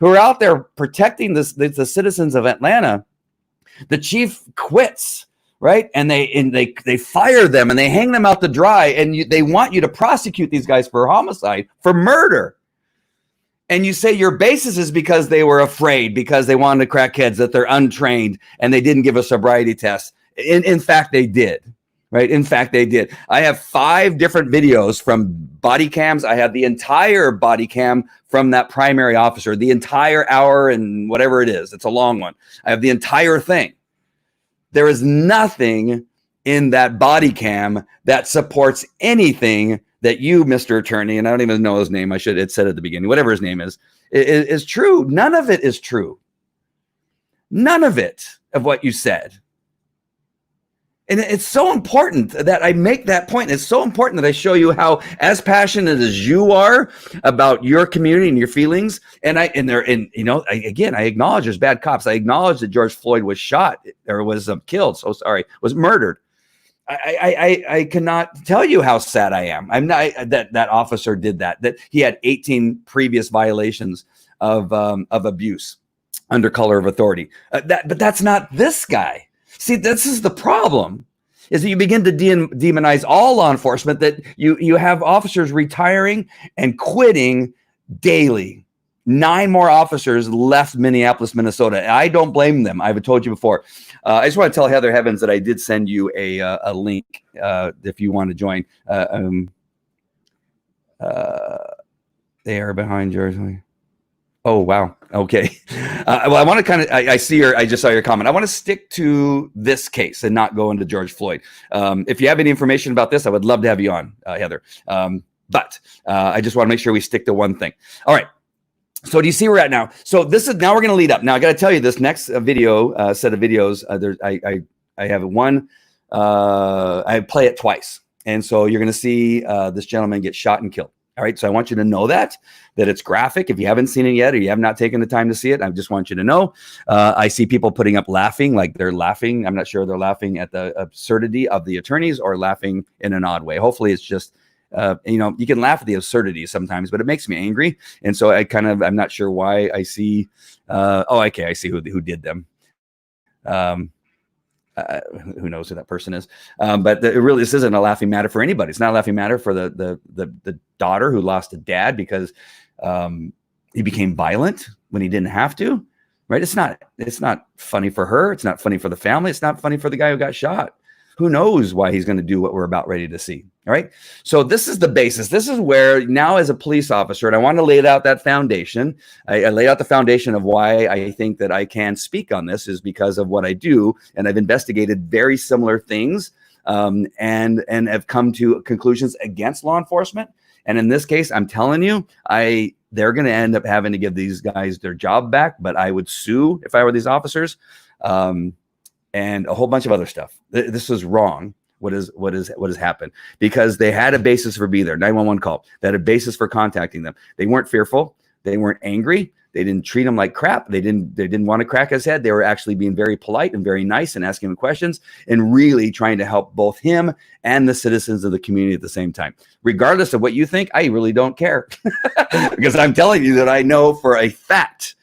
who are out there protecting the citizens of Atlanta. The chief quits, right? And they fire them and they hang them out to dry. And they want you to prosecute these guys for homicide, for murder. And you say your basis is because they were afraid, because they wanted to crack heads, that they're untrained and they didn't give a sobriety test. In fact, they did. Right. In fact, they did. I have 5 different videos from body cams. I have the entire body cam from that primary officer, the entire hour and whatever it is. It's a long one. I have the entire thing. There is nothing in that body cam that supports anything that you, Mr. Attorney, and I don't even know his name. I should have said at the beginning, whatever his name is true. None of it is true. None of it of what you said. And it's so important that I make that point. It's so important that I show you how, as passionate as you are about your community and your feelings, I acknowledge there's bad cops. I acknowledge that George Floyd was shot or was killed. So sorry, was murdered. I cannot tell you how sad I am. I'm not that officer did that. That he had 18 previous violations of abuse under color of authority. But that's not this guy. See, this is the problem, is that you begin to demonize all law enforcement, that you have officers retiring and quitting daily. 9 more officers left Minneapolis, Minnesota. I don't blame them. I've told you before. I just want to tell Heather Heavens that I did send you a link if you want to join. They are behind yours. Oh, wow. Okay. Well, I want to I just saw your comment. I want to stick to this case and not go into George Floyd. If you have any information about this, I would love to have you on, Heather. But I just want to make sure we stick to one thing. All right. So do you see where we're at now? So now we're going to lead up. Now I got to tell you, this next video, set of videos, I have one, I play it twice. And so you're going to see this gentleman get shot and killed. All right. So I want you to know that it's graphic. If you haven't seen it yet, or you have not taken the time to see it, I just want you to know. I see people putting up laughing, like they're laughing. I'm not sure they're laughing at the absurdity of the attorneys or laughing in an odd way. Hopefully it's just, you can laugh at the absurdity sometimes, but it makes me angry. And so I'm not sure why I see, okay. I see who did them. Who knows who that person is? But this isn't a laughing matter for anybody. It's not a laughing matter for the daughter who lost a dad because he became violent when he didn't have to. Right? It's not funny for her. It's not funny for the family. It's not funny for the guy who got shot. Who knows why he's going to do what we're about ready to see? All right. So this is the basis. This is where now as a police officer, and I want to lay out that foundation. I laid out the foundation of why I think that I can speak on this is because of what I do. And I've investigated very similar things and have come to conclusions against law enforcement. And in this case, I'm telling you, they're going to end up having to give these guys their job back, but I would sue if I were these officers. And a whole bunch of other stuff. This is wrong. What has happened? Because they had a basis for being there. 911 call. They had a basis for contacting them. They weren't fearful. They weren't angry. They didn't treat him like crap. They didn't want to crack his head. They were actually being very polite and very nice and asking him questions and really trying to help both him and the citizens of the community at the same time. Regardless of what you think, I really don't care because I'm telling you that I know for a fact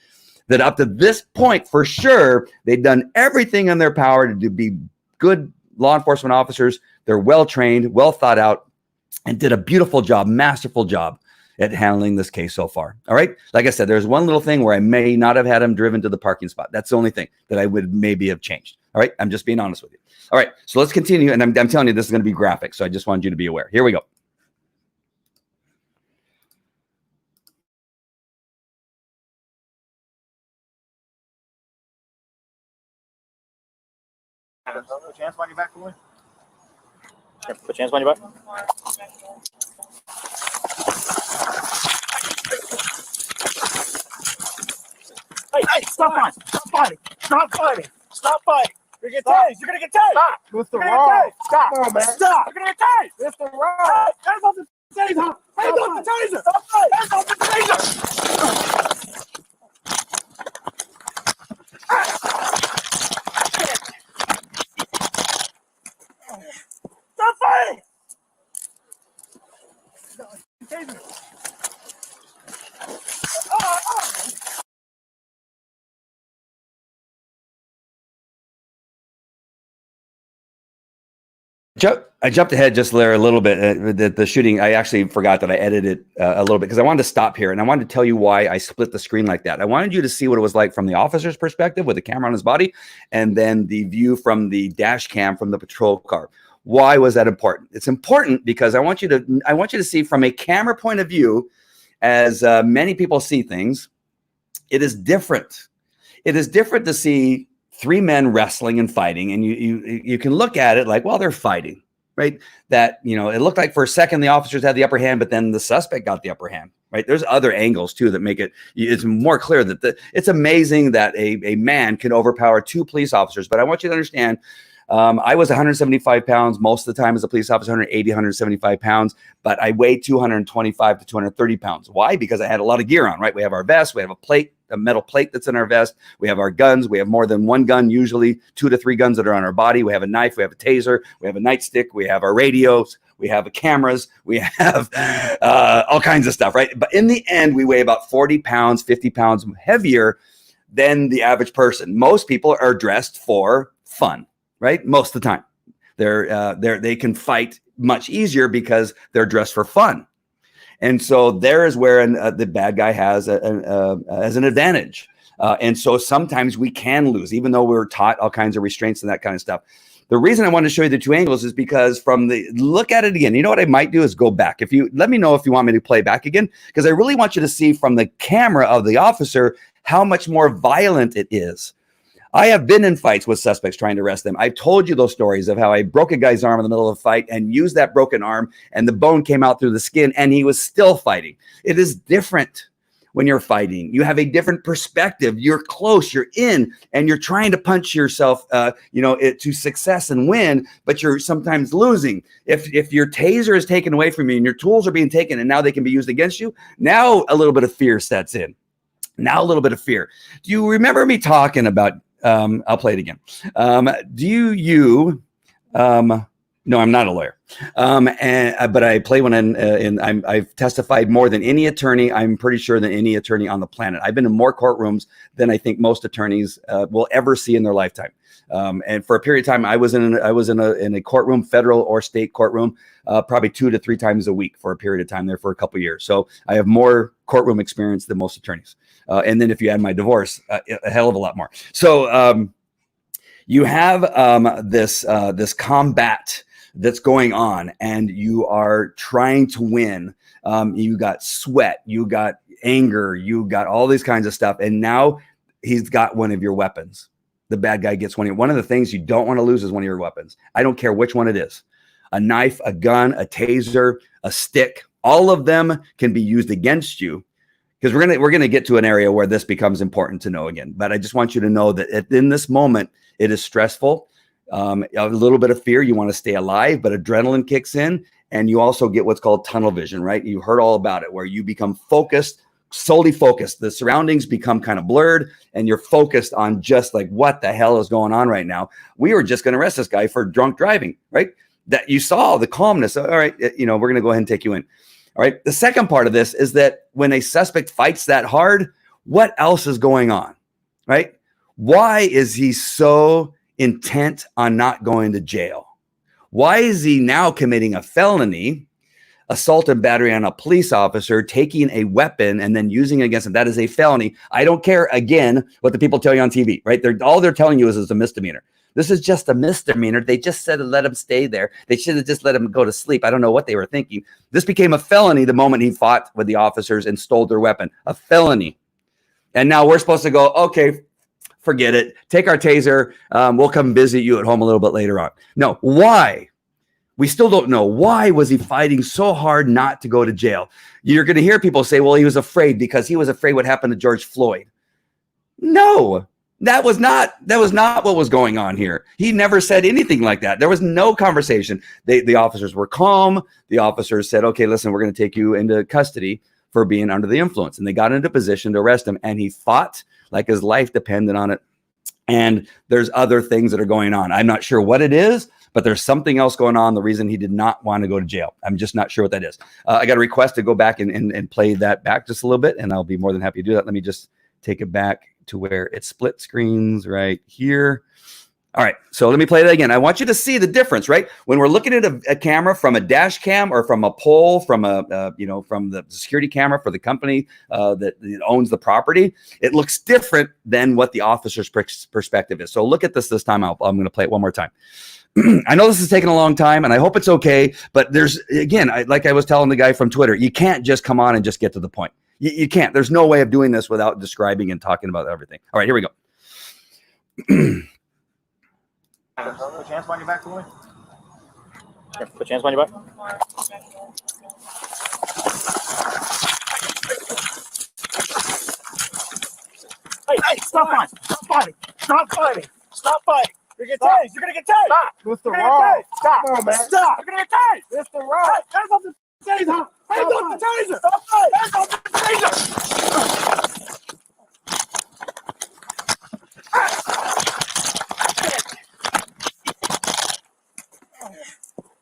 that up to this point, for sure, they've done everything in their power to be good law enforcement officers. They're well-trained, well thought out, and did a beautiful job, masterful job at handling this case so far. All right. Like I said, there's one little thing where I may not have had him driven to the parking spot. That's the only thing that I would maybe have changed. All right. I'm just being honest with you. All right. So let's continue. And I'm telling you, this is going to be graphic. So I just wanted you to be aware. Here we go.
Put your hands behind your back for me. Here, put your hands behind your back. Hey, stop fighting. Stop fighting. Stop fighting. Stop fighting. You're going to get tased. You're going to get tased. Stop.
Mr. Wrong.
Stop.
Come on, man.
Stop. You're going to get tased.
Mr. Wrong.
Hands off the taser. Hands off the taser. Stop fighting. Hands off the taser. Stop fighting. Taser.
I jumped ahead just there a little bit. The shooting, I actually forgot that I edited a little bit because I wanted to stop here and I wanted to tell you why I split the screen like that. I wanted you to see what it was like from the officer's perspective with the camera on his body and then the view from the dash cam from the patrol car. Why was that important? It's important because I want you to see from a camera point of view, as many people see things, it is different. It is different to see three men wrestling and fighting, and you can look at it like, well, they're fighting, right? That, you know, it looked like for a second the officers had the upper hand, but then the suspect got the upper hand, right? There's other angles too that make it's more clear that it's amazing that a man can overpower two police officers. But I want you to understand, I was 175 pounds most of the time as a police officer, 180, 175 pounds, but I weighed 225 to 230 pounds. Why? Because I had a lot of gear on, right? We have our vest, we have a metal plate that's in our vest. We have our guns. We have more than one gun, usually 2 to 3 guns that are on our body. We have a knife. We have a taser. We have a nightstick. We have our radios. We have cameras. We have all kinds of stuff, right? But in the end, we weigh about 40 pounds, 50 pounds heavier than the average person. Most people are dressed for fun, right? Most of the time. They can fight much easier because they're dressed for fun. And so there is where the bad guy has an advantage. And so sometimes we can lose, even though we're taught all kinds of restraints and that kind of stuff. The reason I wanted to show you the two angles is because look at it again. You know what I might do is go back. Let me know if you want me to play back again, because I really want you to see from the camera of the officer how much more violent it is. I have been in fights with suspects trying to arrest them. I've told you those stories of how I broke a guy's arm in the middle of a fight and used that broken arm and the bone came out through the skin and he was still fighting. It is different when you're fighting. You have a different perspective. You're close, you're in, and you're trying to punch yourself to success and win, but you're sometimes losing. If your taser is taken away from you and your tools are being taken and now they can be used against you, now a little bit of fear sets in. Now a little bit of fear. Do you remember me talking about I'll play it again. No, I'm not a lawyer. But I play one I've testified more than any attorney. I'm pretty sure than any attorney on the planet. I've been in more courtrooms than I think most attorneys will ever see in their lifetime. And for a period of time, I was in a courtroom, federal or state courtroom, probably 2 to 3 times a week for a period of time there for a couple of years. So I have more courtroom experience than most attorneys. And then if you add my divorce, a hell of a lot more. So You have this combat that's going on, and you are trying to win. You got sweat, you got anger, you got all these kinds of stuff, and now he's got one of your weapons. The bad guy gets one of the things you don't want to lose is one of your weapons. I don't care which one it is. A knife, a gun, a taser, a stick, all of them can be used against you, because we're gonna get to an area where this becomes important to know again. But I just want you to know that in this moment, it is stressful. A little bit of fear. You want to stay alive, but adrenaline kicks in, and you also get what's called tunnel vision, right? You heard all about it, where you become focused, solely focused. The surroundings become kind of blurred, and you're focused on just like, what the hell is going on right now? We were just going to arrest this guy for drunk driving, right? That you saw the calmness. All right, we're going to go ahead and take you in. All right. The second part of this is that when a suspect fights that hard, what else is going on, right? Why is he so intent on not going to jail? Why is he now committing a felony, assault and battery on a police officer, taking a weapon and then using it against him? That is a felony. I don't care, again, what the people tell you on TV, right? All they're telling you is a misdemeanor. This is just a misdemeanor. They just said to let him stay there. They should have just let him go to sleep. I don't know what they were thinking. This became a felony the moment he fought with the officers and stole their weapon. A felony. And now we're supposed to go, okay, forget it. Take our taser. We'll come visit you at home a little bit later on. No, why? We still don't know. Why was he fighting so hard not to go to jail? You're going to hear people say, well, he was afraid because he was afraid what happened to George Floyd. No. That was not what was going on here. He never said anything like that. There was no conversation. The officers were calm. The officers said, okay, listen, we're going to take you into custody for being under the influence. And they got into position to arrest him. And he fought like his life depended on it. And there's other things that are going on. I'm not sure what it is, but there's something else going on. The reason he did not want to go to jail. I'm just not sure what that is. I got a request to go back and play that back just a little bit. And I'll be more than happy to do that. Let me just take it back to where it split screens right here. All right, so let me play that again. I want you to see the difference, right? When we're looking at a camera from a dash cam or from a pole, from from the security camera for the company that owns the property, it looks different than what the officer's perspective is. So look at this time. I'm going to play it one more time. I know this is taking a long time, and I hope it's okay. But there's, again, like I was telling the guy from Twitter, you can't just come on and just get to the point. You can't. There's no way of doing this without describing and talking about everything. All right, here we go.
Put your hands behind your back for me. Here, put your hands behind your back. Hey, stop fighting. Stop fighting. Stop fighting. Stop fighting. You're going to get tased. You're going to get tased. Stop. Mr. Wrong. Stop. Come on, man. Stop. You're going to get tased. Mr. Wrong. Hands off the taser. Hands off the taser. Stop fighting. Hands off the taser.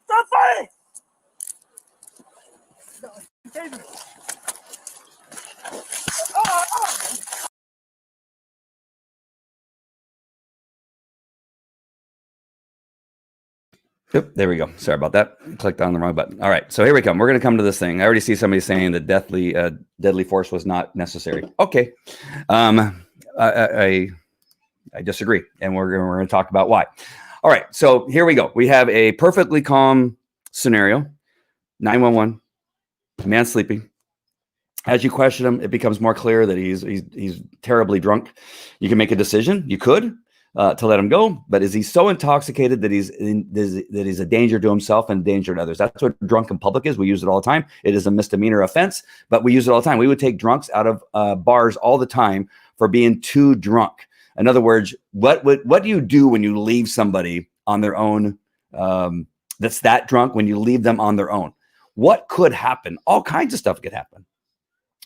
Stop fighting. Taser.
Yep, there we go. Sorry about that. Clicked on the wrong button. All right, so here we come. We're going to come to this thing. I already see somebody saying that deadly force was not necessary. Okay, I disagree, and we're going to talk about why. All right, so here we go. We have a perfectly calm scenario. 911. Man sleeping. As you question him, it becomes more clear that he's terribly drunk. You can make a decision. You could. To let him go, but is he so intoxicated that he's a danger to himself and danger to others? That's what drunk in public is. We use it all the time. It is a misdemeanor offense, but we use it all the time. We would take drunks out of bars all the time for being too drunk. In other words, what do you do when you leave somebody on their own? That's that drunk. When you leave them on their own, what could happen? All kinds of stuff could happen,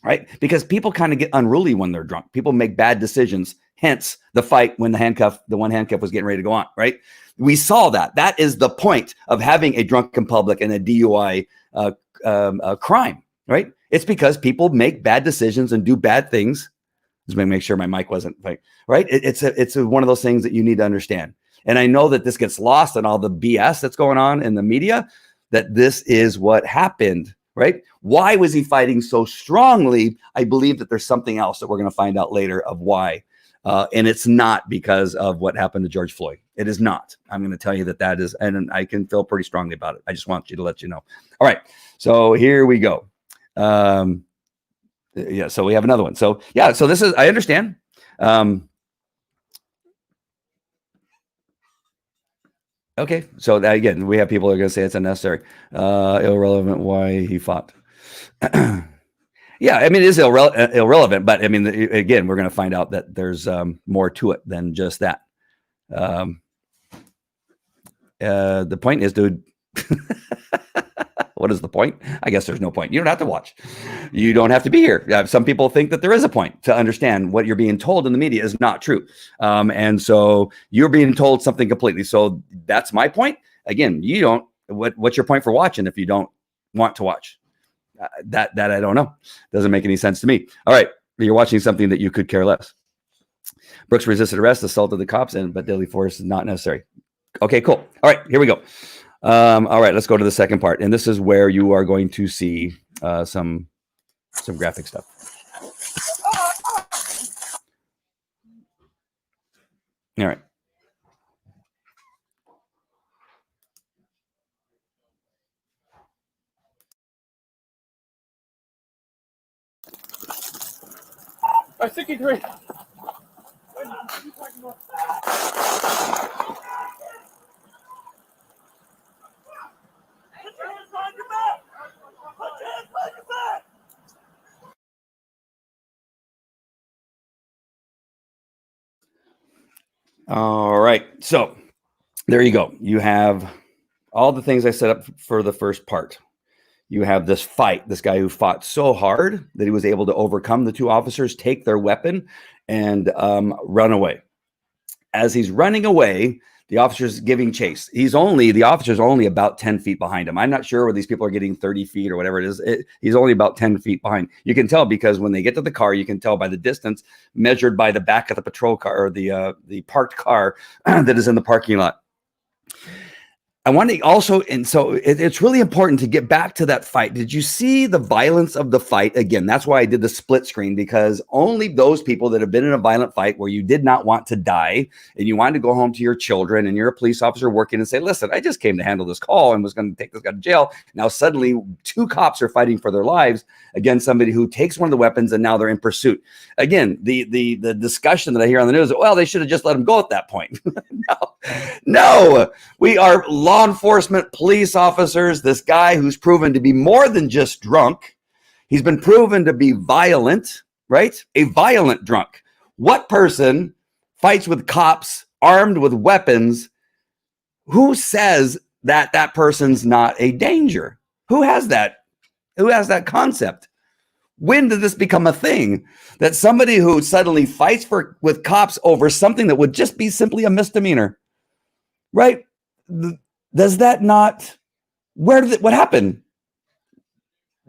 right? Because people kind of get unruly when they're drunk. People make bad decisions. Hence the fight when the one handcuff was getting ready to go on, right? We saw that. That is the point of having a drunk in public and a DUI crime, right? It's because people make bad decisions and do bad things. Just make sure my mic wasn't right. It's one of those things that you need to understand. And I know that this gets lost in all the BS that's going on in the media, that this is what happened, right? Why was he fighting so strongly? I believe that there's something else that we're going to find out later of why. And it's not because of what happened to George Floyd. It is not. I'm going to tell you that is, and I can feel pretty strongly about it. I just want you to let you know. All right. So here we go. Yeah. So we have another one. So yeah. So this is, I understand. Okay. So that, again, we have people who are going to say it's unnecessary, irrelevant why he fought. Yeah, I mean, it is irrelevant, but I mean, again, we're going to find out that there's more to it than just that. The point is, dude, what is the point? I guess there's no point. You don't have to watch. You don't have to be here. Some people think that there is a point to understand what you're being told in the media is not true. And so you're being told something completely. So that's my point. Again, you don't, what's your point for watching if you don't want to watch? That I don't know. Doesn't make any sense to me. All right. You're watching something that you could care less. Brooks resisted arrest, assaulted the cops, but deadly force is not necessary. Okay, cool. All right, here we go. All right, let's go to the second part. And this is where you are going to see some graphic stuff. All right.
I think you agree.
All right. So there you go. You have all the things I set up for the first part. You have this fight, this guy who fought so hard that he was able to overcome the two officers, take their weapon, and run away. As he's running away, the officer's giving chase. The officer's only about 10 feet behind him. I'm not sure where these people are getting 30 feet or whatever it is. He's only about 10 feet behind. You can tell because when they get to the car, you can tell by the distance measured by the back of the patrol car or the parked car that is in the parking lot. I want to also, and so it's really important to get back to that fight. Did you see the violence of the fight? Again, that's why I did the split screen, because only those people that have been in a violent fight where you did not want to die and you wanted to go home to your children and you're a police officer working and say, listen, I just came to handle this call and was going to take this guy to jail. Now suddenly two cops are fighting for their lives against somebody who takes one of the weapons and now they're in pursuit. Again, the discussion that I hear on the news, well, they should have just let him go at that point. No, we are law enforcement police officers. This guy who's proven to be more than just drunk. He's been proven to be violent, right? A violent drunk. What person fights with cops armed with weapons? Who says that that person's not a danger? Who has that? Who has that concept? When did this become a thing that somebody who suddenly fights with cops over something that would just be simply a misdemeanor, right? Does that not, what happened?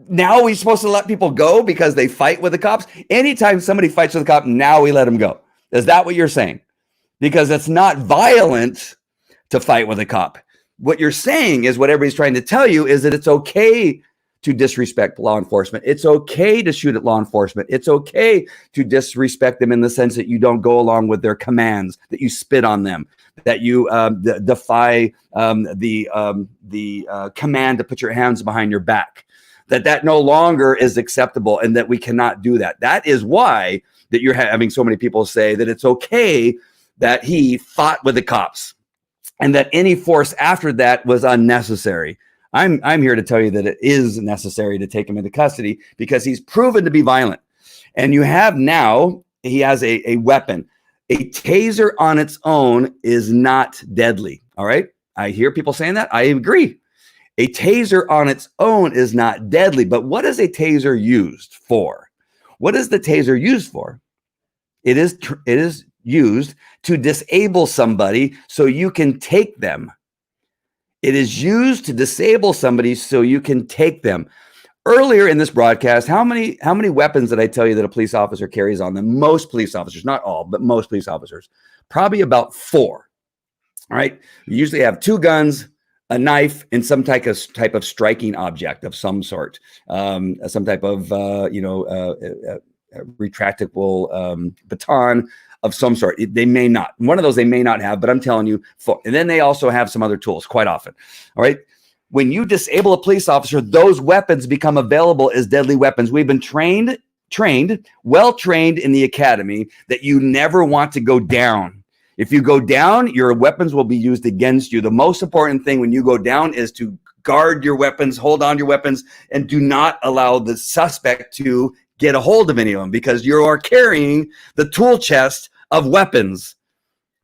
Now we're supposed to let people go because they fight with the cops? Anytime somebody fights with a cop, now we let them go. Is that what you're saying? Because it's not violent to fight with a cop. What you're saying is what everybody's trying to tell you is that it's okay to disrespect law enforcement. It's okay to shoot at law enforcement. It's okay to disrespect them in the sense that you don't go along with their commands, that you spit on them, that you defy the command to put your hands behind your back, that no longer is acceptable and that we cannot do that. That is why that you're having so many people say that it's okay that he fought with the cops and that any force after that was unnecessary. I'm here to tell you that it is necessary to take him into custody because he's proven to be violent. And you have now, he has a weapon. A taser on its own is not deadly. All right. I hear people saying that. I agree. A taser on its own is not deadly. But what is a taser used for? What is the taser used for? It is used to disable somebody so you can take them. It is used to disable somebody so you can take them. Earlier in this broadcast, how many weapons did I tell you that a police officer carries on them? Most police officers, not all, but most police officers, probably about 4. All right. You usually have 2 guns, a knife, and some type of striking object of some sort, some type of retractable baton of some sort. They may not. One of those they may not have, but I'm telling you. And then they also have some other tools quite often. All right. When you disable a police officer, those weapons become available as deadly weapons. We've been well trained in the academy that you never want to go down. If you go down, your weapons will be used against you. The most important thing when you go down is to guard your weapons, hold on to your weapons, and do not allow the suspect to get a hold of any of them, because you are carrying the tool chest of weapons,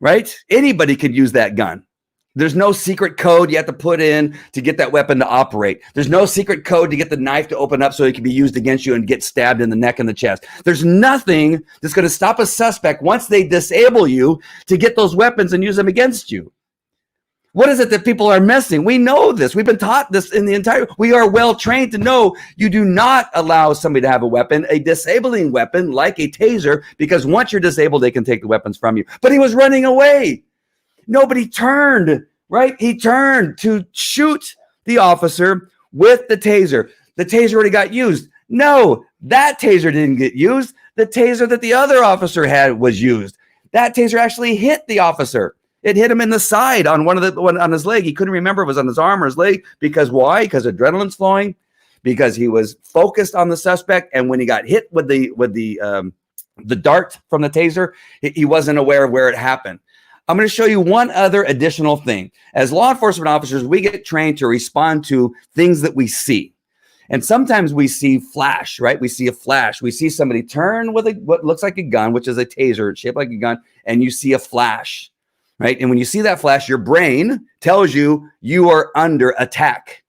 right? Anybody could use that gun. There's no secret code you have to put in to get that weapon to operate. There's no secret code to get the knife to open up so it can be used against you and get stabbed in the neck and the chest. There's nothing that's going to stop a suspect once they disable you to get those weapons and use them against you. What is it that people are missing? We know this. We've been taught this we are well trained to know you do not allow somebody to have a weapon, a disabling weapon like a taser, because once you're disabled, they can take the weapons from you. But he was running away. Nobody turned, right? He turned to shoot the officer with the taser. The taser already got used. No, that taser didn't get used. The taser that the other officer had was used. That taser actually hit the officer. It hit him in the side on on his leg. He couldn't remember if it was on his arm or his leg. Because why? Because adrenaline's flowing. Because he was focused on the suspect, and when he got hit with the dart from the taser, he wasn't aware of where it happened. I'm going to show you one other additional thing. As law enforcement officers, we get trained to respond to things that we see. And sometimes we see flash, right? We see a flash. We see somebody turn with what looks like a gun, which is a taser shaped like a gun, and you see a flash, right? And when you see that flash, your brain tells you you are under attack.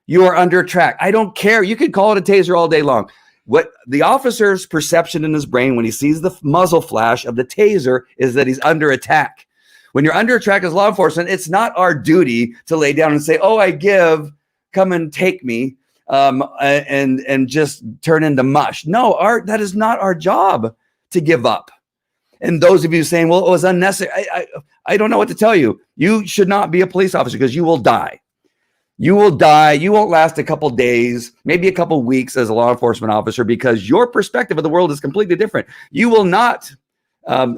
You are under attack. I don't care. You could call it a taser all day long. What the officer's perception in his brain when he sees the muzzle flash of the taser is that he's under attack. When you're under attack as law enforcement, it's not our duty to lay down and say, "Oh, I give, come and take me," and just turn into mush. No, that is not our job to give up. And those of you saying, "Well, it was unnecessary," I don't know what to tell you. You should not be a police officer, because you will die. You will die. You won't last a couple days, maybe a couple weeks as a law enforcement officer, because your perspective of the world is completely different. You will not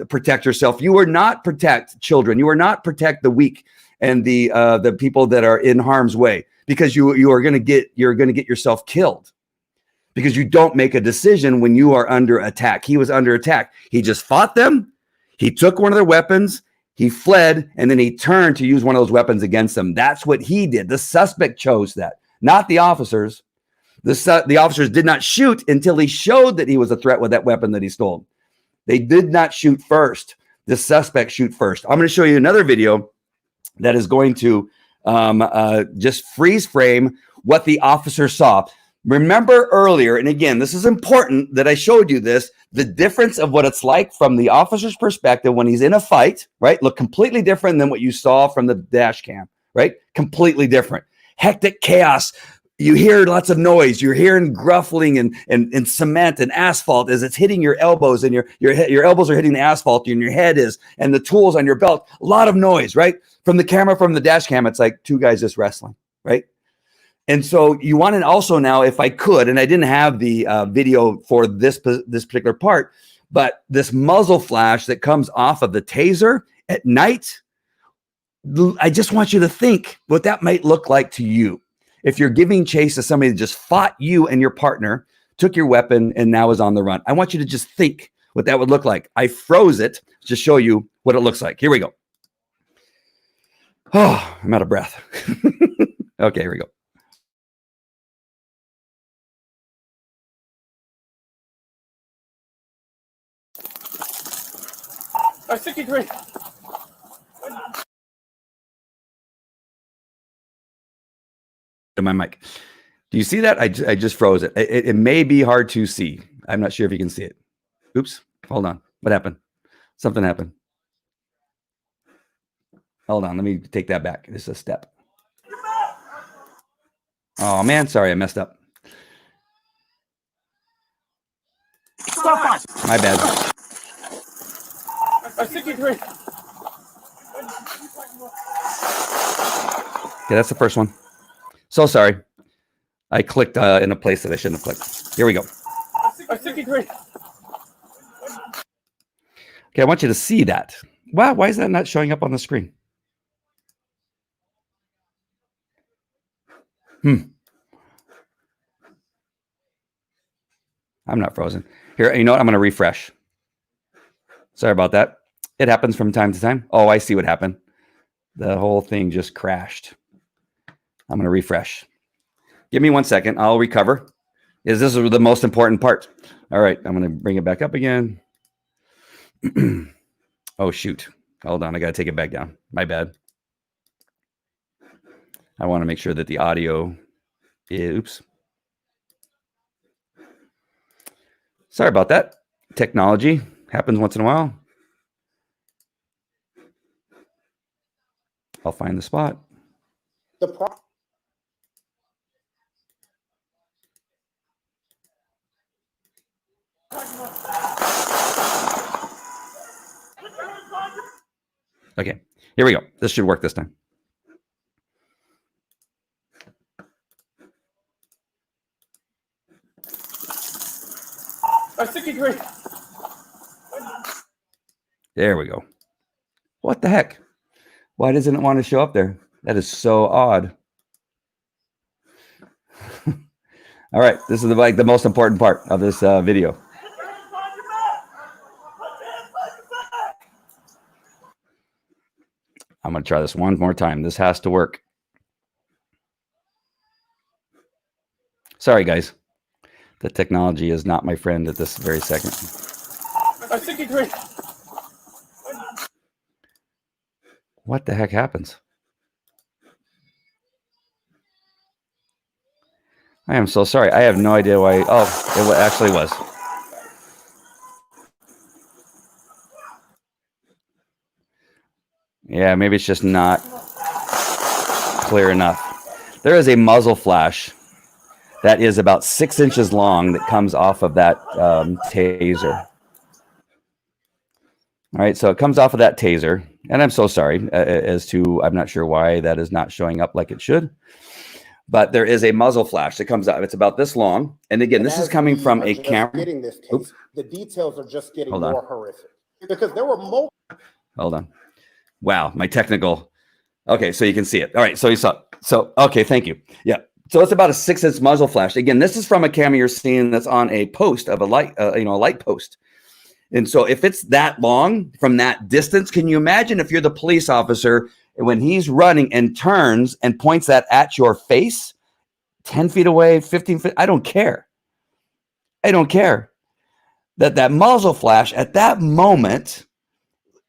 protect yourself. You will not protect children. You will not protect the weak and the people that are in harm's way, because you're going to get yourself killed, because you don't make a decision when you are under attack. He was under attack. He just fought them. He took one of their weapons. He fled, and then he turned to use one of those weapons against them. That's what he did. The suspect chose that, not the officers. The officers did not shoot until he showed that he was a threat with that weapon that he stole. They did not shoot first. The suspect shoot first. I'm going to show you another video that is going to just freeze frame what the officer saw. Remember earlier, and again, this is important that I showed you this, the difference of what it's like from the officer's perspective when he's in a fight, right? Look completely different than what you saw from the dash cam, right? Completely different. Hectic chaos. You hear lots of noise. You're hearing gruffling and cement and asphalt as it's hitting your elbows, and your elbows are hitting the asphalt, and your head is, and the tools on your belt. A lot of noise, right? From the dash cam, it's like two guys just wrestling, right? And so you want to also now, if I could, and I didn't have the video for this particular part, but this muzzle flash that comes off of the taser at night, I just want you to think what that might look like to you. If you're giving chase to somebody that just fought you and your partner, took your weapon, and now is on the run. I want you to just think what that would look like. I froze it to show you what it looks like. Here we go. Oh, I'm out of breath. Okay, here we go.
63.
To my mic. Do you see that? I just froze it. It may be hard to see. I'm not sure if you can see it. Oops. Hold on. What happened? Something happened. Hold on. Let me take that back. This is a step. Oh, man. Sorry. I messed up.
Stop.
My bad.
63.
Okay, that's the first one. So sorry. I clicked in a place that I shouldn't have clicked. Here we go.
63.
Okay, I want you to see that. Wow, why is that not showing up on the screen? I'm not frozen. Here, you know what? I'm going to refresh. Sorry about that. It happens from time to time. Oh, I see what happened. The whole thing just crashed. I'm going to refresh. Give me 1 second. I'll recover. This is the most important part. All right, I'm going to bring it back up again. Oh, shoot. Hold on. I got to take it back down. My bad. I want to make sure that the audio is... Oops. Sorry about that. Technology happens once in a while. I'll find the spot. Okay, here we go. This should work this time.
I think you agree.
There we go. What the heck? Why doesn't it want to show up there? That is so odd. All right, this is like the most important part of this video. I'm going to try this one more time. This has to work. Sorry, guys. The technology is not my friend at this very second.
I think you agree.
What the heck happens? I am so sorry. I have no idea why. Oh, it actually was. Yeah, maybe it's just not clear enough. There is a muzzle flash that is about 6 inches long that comes off of that taser. All right, so it comes off of that taser. And I'm so sorry as to, I'm not sure why that is not showing up like it should. But there is a muzzle flash that comes out. It's about this long. And again, this is coming from a camera.
Getting this case, the details are just getting more horrific. Because there were multiple.
Hold on. Wow, my technical. Okay, so you can see it. All right, so you saw. So, okay, thank you. Yeah. So it's about a 6-inch muzzle flash. Again, this is from a camera you're seeing that's on a post of a light, a light post. And so if it's that long from that distance, can you imagine if you're the police officer when he's running and turns and points that at your face 10 feet away, 15 feet? I don't care. I don't care. That muzzle flash at that moment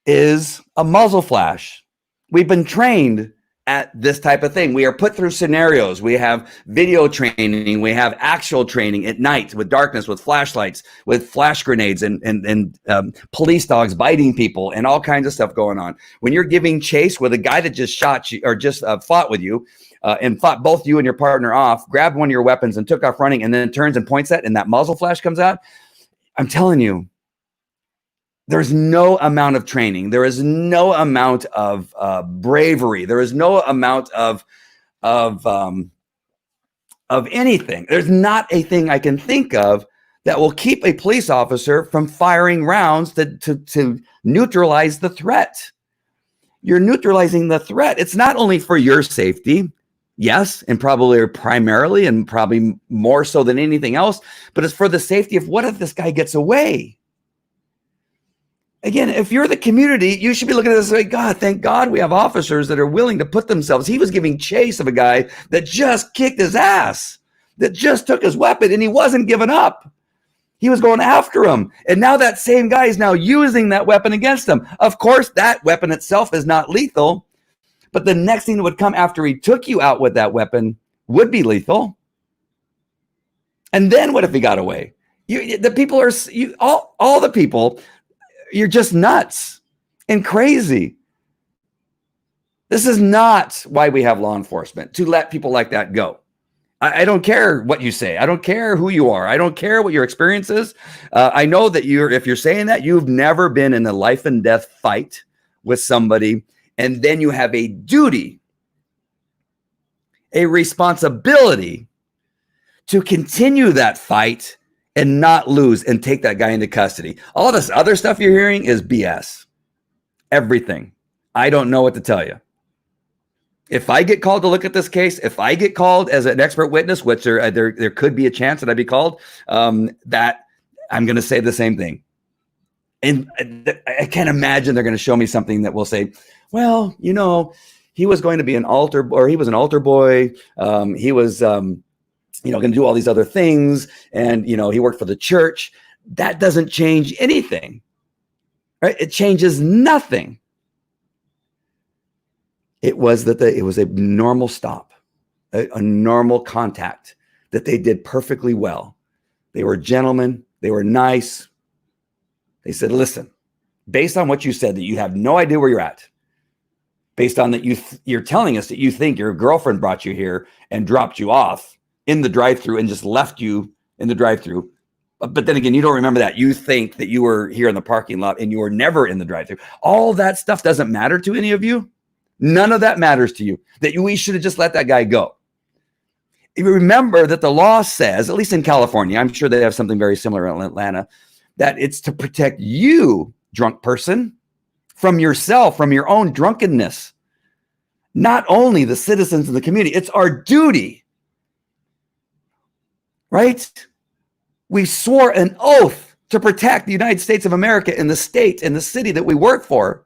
is a muzzle flash. We've been trained at this type of thing. We are put through scenarios. We have video training. We have actual training at night with darkness, with flashlights, with flash grenades and police dogs biting people and all kinds of stuff going on. When you're giving chase with a guy that just shot you or just fought with you and fought both you and your partner off, grabbed one of your weapons and took off running and then turns and points at and that muzzle flash comes out. I'm telling you, there's no amount of training. There is no amount of bravery. There is no amount of anything. There's not a thing I can think of that will keep a police officer from firing rounds to neutralize the threat. You're neutralizing the threat. It's not only for your safety, yes, and probably primarily and probably more so than anything else, but it's for the safety of what if this guy gets away? Again, if you're the community, you should be looking at this and say, God, thank God we have officers that are willing to put themselves. He was giving chase of a guy that just kicked his ass, that just took his weapon, and he wasn't giving up. He was going after him. And now that same guy is now using that weapon against him. Of course, that weapon itself is not lethal, but the next thing that would come after he took you out with that weapon would be lethal. And then what if he got away? The people are, all the people... You're just nuts and crazy. This is not why we have law enforcement, to let people like that go. I don't care what you say. I don't care who you are. I don't care what your experience is. I know that if you're saying that, you've never been in a life and death fight with somebody, and then you have a duty, a responsibility to continue that fight and not lose and take that guy into custody. All this other stuff you're hearing is BS. Everything. I don't know what to tell you. If I get called to look at this case, if I get called as an expert witness, which there could be a chance that I'd be called, that I'm going to say the same thing. And I can't imagine they're going to show me something that will say, well, you know, he was going to be an altar, or he was an altar boy. He was, you know, going to do all these other things. And, you know, he worked for the church. That doesn't change anything, right? It changes nothing. It was that it was a normal stop, a normal contact that they did perfectly well. They were gentlemen. They were nice. They said, listen, based on what you said, that you have no idea where you're at, based on that you're telling us that you think your girlfriend brought you here and dropped you off in the drive-thru and just left you in the drive-thru. But then again, you don't remember that. You think that you were here in the parking lot and you were never in the drive-thru. All that stuff doesn't matter to any of you. None of that matters to you. We should have just let that guy go. You remember that the law says, at least in California, I'm sure they have something very similar in Atlanta, that it's to protect you, drunk person, from yourself, from your own drunkenness. Not only the citizens of the community, it's our duty, right? We swore an oath to protect the United States of America and the state and the city that we work for.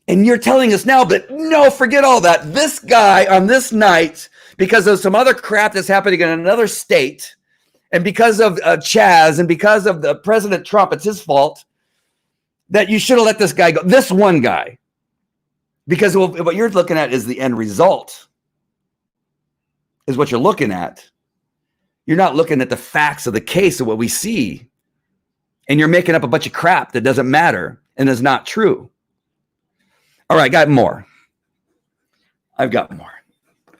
And you're telling us now that, no, forget all that. This guy on this night, because of some other crap that's happening in another state, and because of Chaz, and because of the President Trump, it's his fault, that you should have let this guy go. This one guy. Because what you're looking at is the end result, is what you're looking at. You're not looking at the facts of the case of what we see. And you're making up a bunch of crap that doesn't matter and is not true. All right, got more. I've got more.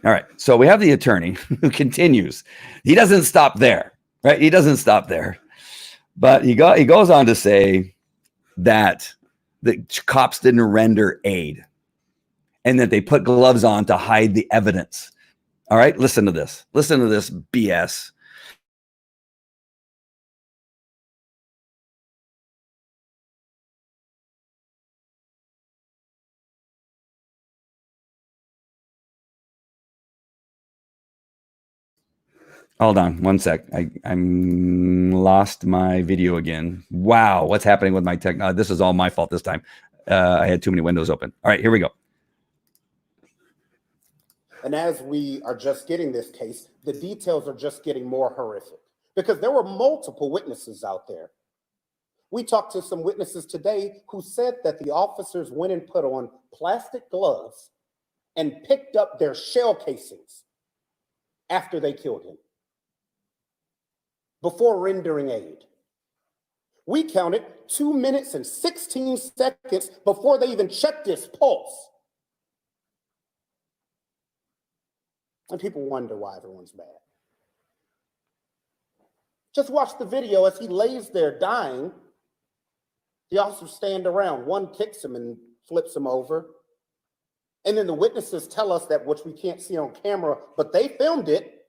All right, so we have the attorney who continues. He doesn't stop there, right? He doesn't stop there. But he goes on to say that the cops didn't render aid and that they put gloves on to hide the evidence. All right, listen to this. Listen to this BS. Hold on one sec. I'm lost my video again. Wow, what's happening with my tech? This is all my fault this time. I had too many windows open. All right, here we go.
And as we are just getting this case, the details are just getting more horrific because there were multiple witnesses out there. We talked to some witnesses today who said that the officers went and put on plastic gloves and picked up their shell casings after they killed him, before rendering aid. We counted 2 minutes and 16 seconds before they even checked his pulse. And people wonder why everyone's mad. Just watch the video as he lays there dying. The officers stand around. One kicks him and flips him over. And then the witnesses tell us that, which we can't see on camera, but they filmed it.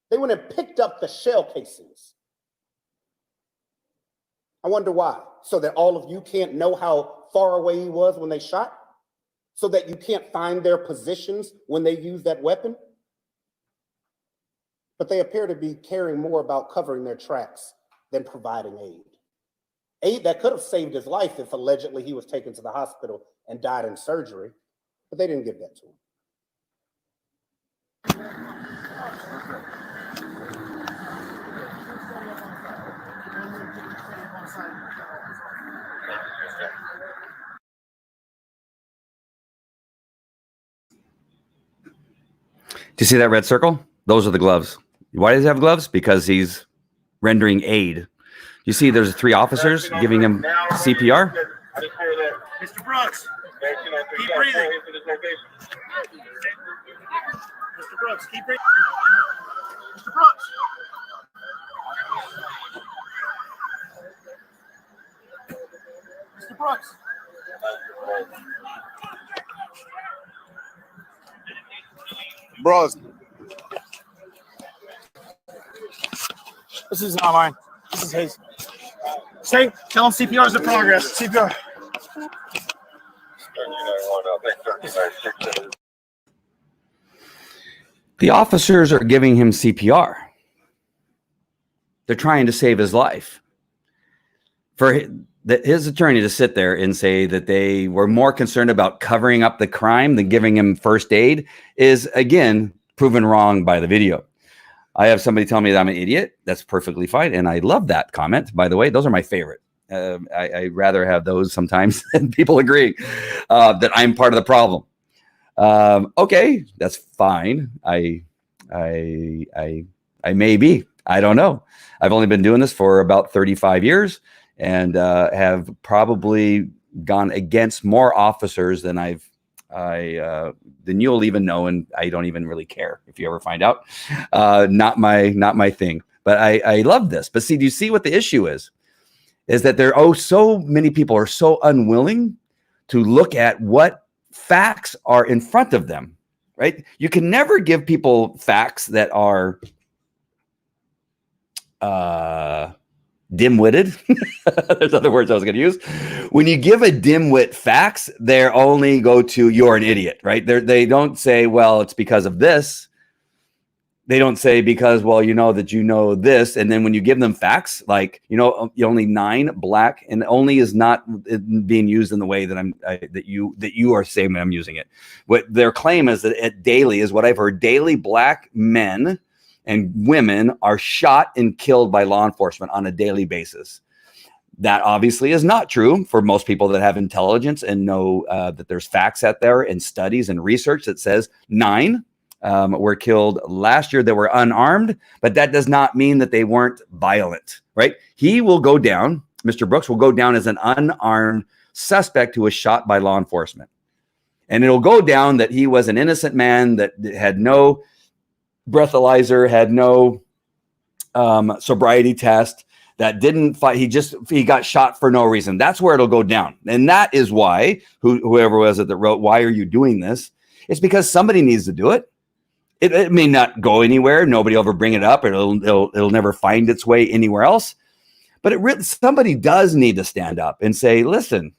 They went and picked up the shell casings. I wonder why. So that all of you can't know how far away he was when they shot? So that you can't find their positions when they use that weapon? But they appear to be caring more about covering their tracks than providing aid. Aid that could have saved his life if allegedly he was taken to the hospital and died in surgery, but they didn't give that to him.
Do you see that red circle? Those are the gloves. Why does he have gloves? Because he's rendering aid. You see there's 3 officers giving him CPR.
Mr. Brooks, keep breathing. Mr. Brooks, keep breathing. Mr. Brooks. Mr. Brooks. Bros. This is not mine. This is his. Say, tell him CPR is in progress. CPR.
The officers are giving him CPR. They're trying to save his life. For his attorney to sit there and say that they were more concerned about covering up the crime than giving him first aid is, again, proven wrong by the video. I have somebody tell me that I'm an idiot. That's perfectly fine. And I love that comment, by the way. Those are my favorite. I rather have those sometimes and people agree that I'm part of the problem. Okay, that's fine. I may be. I don't know. I've only been doing this for about 35 years and have probably gone against more officers than than you'll even know, and I don't even really care if you ever find out. Not my thing. But I love this. But see, do you see what the issue is? Is that so many people are so unwilling to look at what facts are in front of them, right? You can never give people facts that are dim-witted. There's other words I was going to use. When you give a dim-wit facts, they only go to you're an idiot, right? They don't say, well, it's because of this. They don't say because, well, you know that you know this. And then when you give them facts, like, you know, only 9 black, and only is not being used in the way that that you are saying I'm using it. What their claim is that daily is what I've heard. Daily black men and women are shot and killed by law enforcement on a daily basis. That obviously is not true for most people that have intelligence and know that there's facts out there and studies and research that says 9 were killed last year that were unarmed, but that does not mean that they weren't violent, right? He will go down, Mr. Brooks will go down as an unarmed suspect who was shot by law enforcement. And it'll go down that he was an innocent man that had no breathalyzer, had no sobriety test, that didn't fight. He got shot for no reason. That's where it'll go down. And that is why whoever was it that wrote, why are you doing this? It's because somebody needs to do it. It may not go anywhere. Nobody will ever bring it up. It'll never find its way anywhere else. But somebody does need to stand up and say, listen,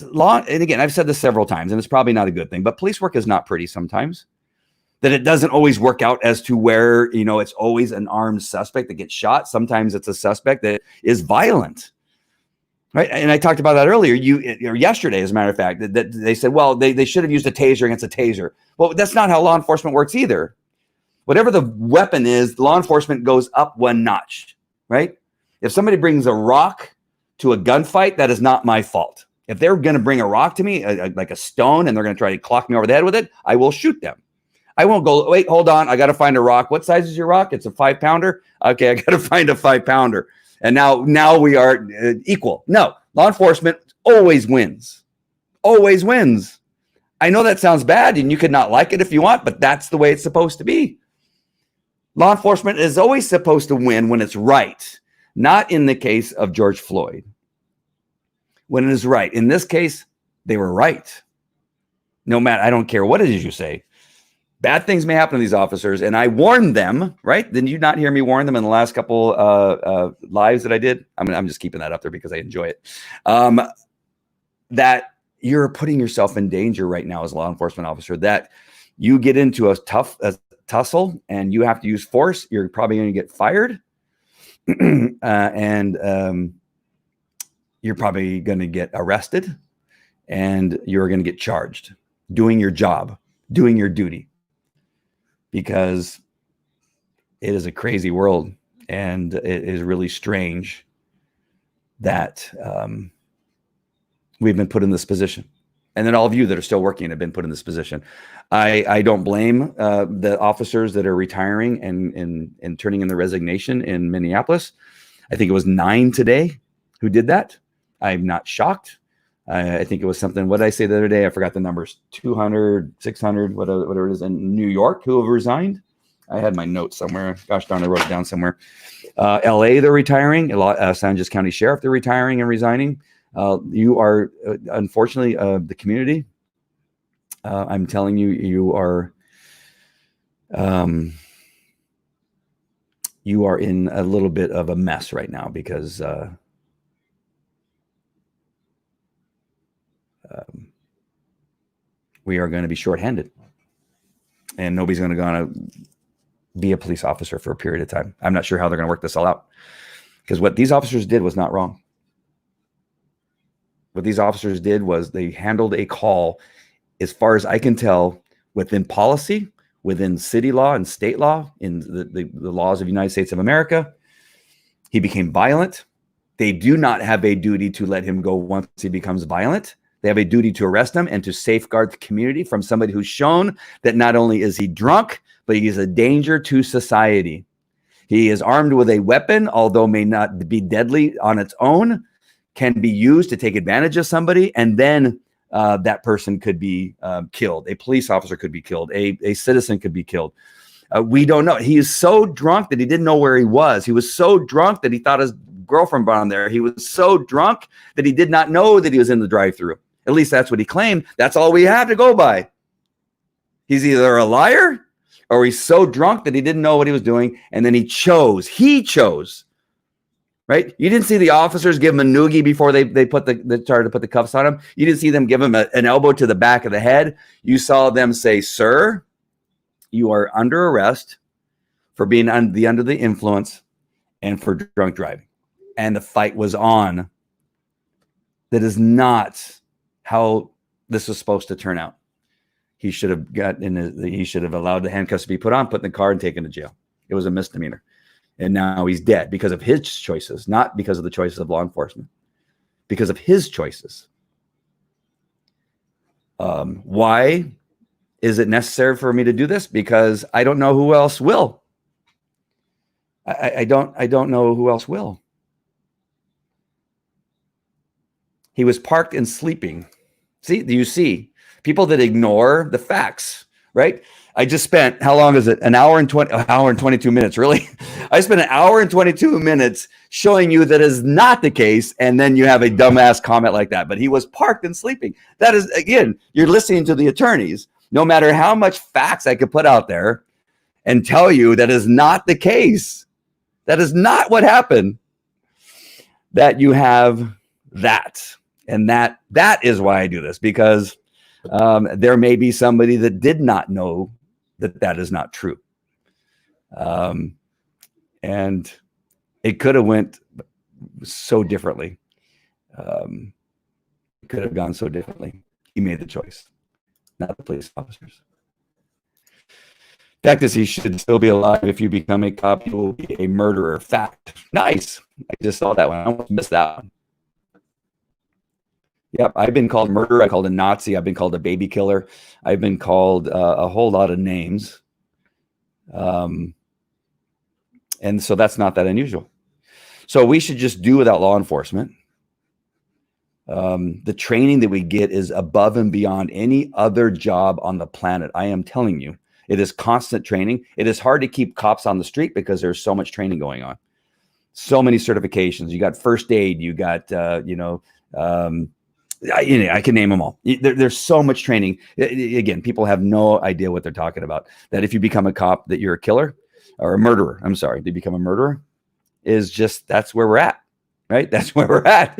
and again, I've said this several times, and it's probably not a good thing, but police work is not pretty sometimes. That it doesn't always work out as to where, you know, it's always an armed suspect that gets shot. Sometimes it's a suspect that is violent. Right. And I talked about that earlier, or yesterday, as a matter of fact, that they said, well, they should have used a taser against a taser. Well, that's not how law enforcement works either. Whatever the weapon is, law enforcement goes up one notch, right? If somebody brings a rock to a gunfight, that is not my fault. If they're going to bring a rock to me, like a stone, and they're going to try to clock me over the head with it, I will shoot them. I won't go, wait, hold on, I got to find a rock. What size is your rock? It's a 5-pounder? Okay, I got to find a 5-pounder. And now we are equal. No, law enforcement always wins. Always wins. I know that sounds bad, and you could not like it if you want, but that's the way it's supposed to be. Law enforcement is always supposed to win when it's right, not in the case of George Floyd. When it is right. In this case, they were right. No matter, I don't care what it is you say. Bad things may happen to these officers, and I warned them, right? Did you not hear me warn them in the last couple lives that I did? I'm just keeping that up there because I enjoy it. That you're putting yourself in danger right now as a law enforcement officer, that you get into a tussle and you have to use force, you're probably going to get fired. and you're probably going to get arrested, and you're going to get charged doing your job, doing your duty. Because it is a crazy world, and it is really strange that we've been put in this position. And then all of you that are still working have been put in this position. I don't blame the officers that are retiring and turning in their resignation in Minneapolis. I think it was 9 today who did that. I'm not shocked. I think it was something, what did I say the other day? I forgot the numbers, 200, 600, whatever it is in New York who have resigned. I had my notes somewhere. Gosh darn, I wrote it down somewhere. LA, they're retiring. Los Angeles County Sheriff, they're retiring and resigning. You are, unfortunately, the community. I'm telling you, you you are in a little bit of a mess right now because we are going to be shorthanded, and nobody's going to be a police officer for a period of time. I'm not sure how they're going to work this all out, because what these officers did was not wrong. What these officers did was they handled a call, as far as I can tell, within policy, within city law and state law, in the laws of the United States of America. He became violent. They do not have a duty to let him go once he becomes violent. They have a duty to arrest him and to safeguard the community from somebody who's shown that not only is he drunk, but he is a danger to society. He is armed with a weapon, although may not be deadly on its own, can be used to take advantage of somebody, and then that person could be killed. A police officer could be killed. A citizen could be killed. We don't know. He is so drunk that he didn't know where he was. He was so drunk that he thought his girlfriend was on there. He was so drunk that he did not know that he was in the drive-thru. At least that's what he claimed. That's all we have to go by. He's either a liar or he's so drunk that he didn't know what he was doing, and then he chose, right? You didn't see the officers give him a noogie before they started to put the cuffs on him. You didn't see them give him an elbow to the back of the head. You saw them say, "Sir, you are under arrest for being under the influence and for drunk driving." And the fight was on. That is not how this was supposed to turn out. He should have he should have allowed the handcuffs to be put on, put in the car, and taken to jail. It was a misdemeanor. And now he's dead because of his choices, not because of the choices of law enforcement, because of his choices. Why is it necessary for me to do this? Because I don't know who else will. I don't know who else will. He was parked and sleeping. See, do you see people that ignore the facts, right? I just spent, how long is it? An hour and 22 minutes, really? I spent an hour and 22 minutes showing you that is not the case. And then you have a dumbass comment like that, but he was parked and sleeping. That is, again, you're listening to the attorneys. No matter how much facts I could put out there and tell you that is not the case. That is not what happened. That you have that. And that is why I do this, because there may be somebody that did not know that is not true. And it could have went so differently. It could have gone so differently. He made the choice, not the police officers. Fact is, he should still be alive. If you become a cop, you will be a murderer. Fact. Nice. I just saw that one. I almost missed that one. Yep, I've been called murderer. I called a Nazi. I've been called a baby killer. I've been called a whole lot of names. And so that's not that unusual. So we should just do without law enforcement. The training that we get is above and beyond any other job on the planet. I am telling you, it is constant training. It is hard to keep cops on the street because there's so much training going on. So many certifications. You got first aid. You got, I can name them all. There's so much training. Again, people have no idea what they're talking about. That if you become a cop, that you're a killer or a murderer. I'm sorry, to become a murderer is just, that's where we're at, right? That's where we're at.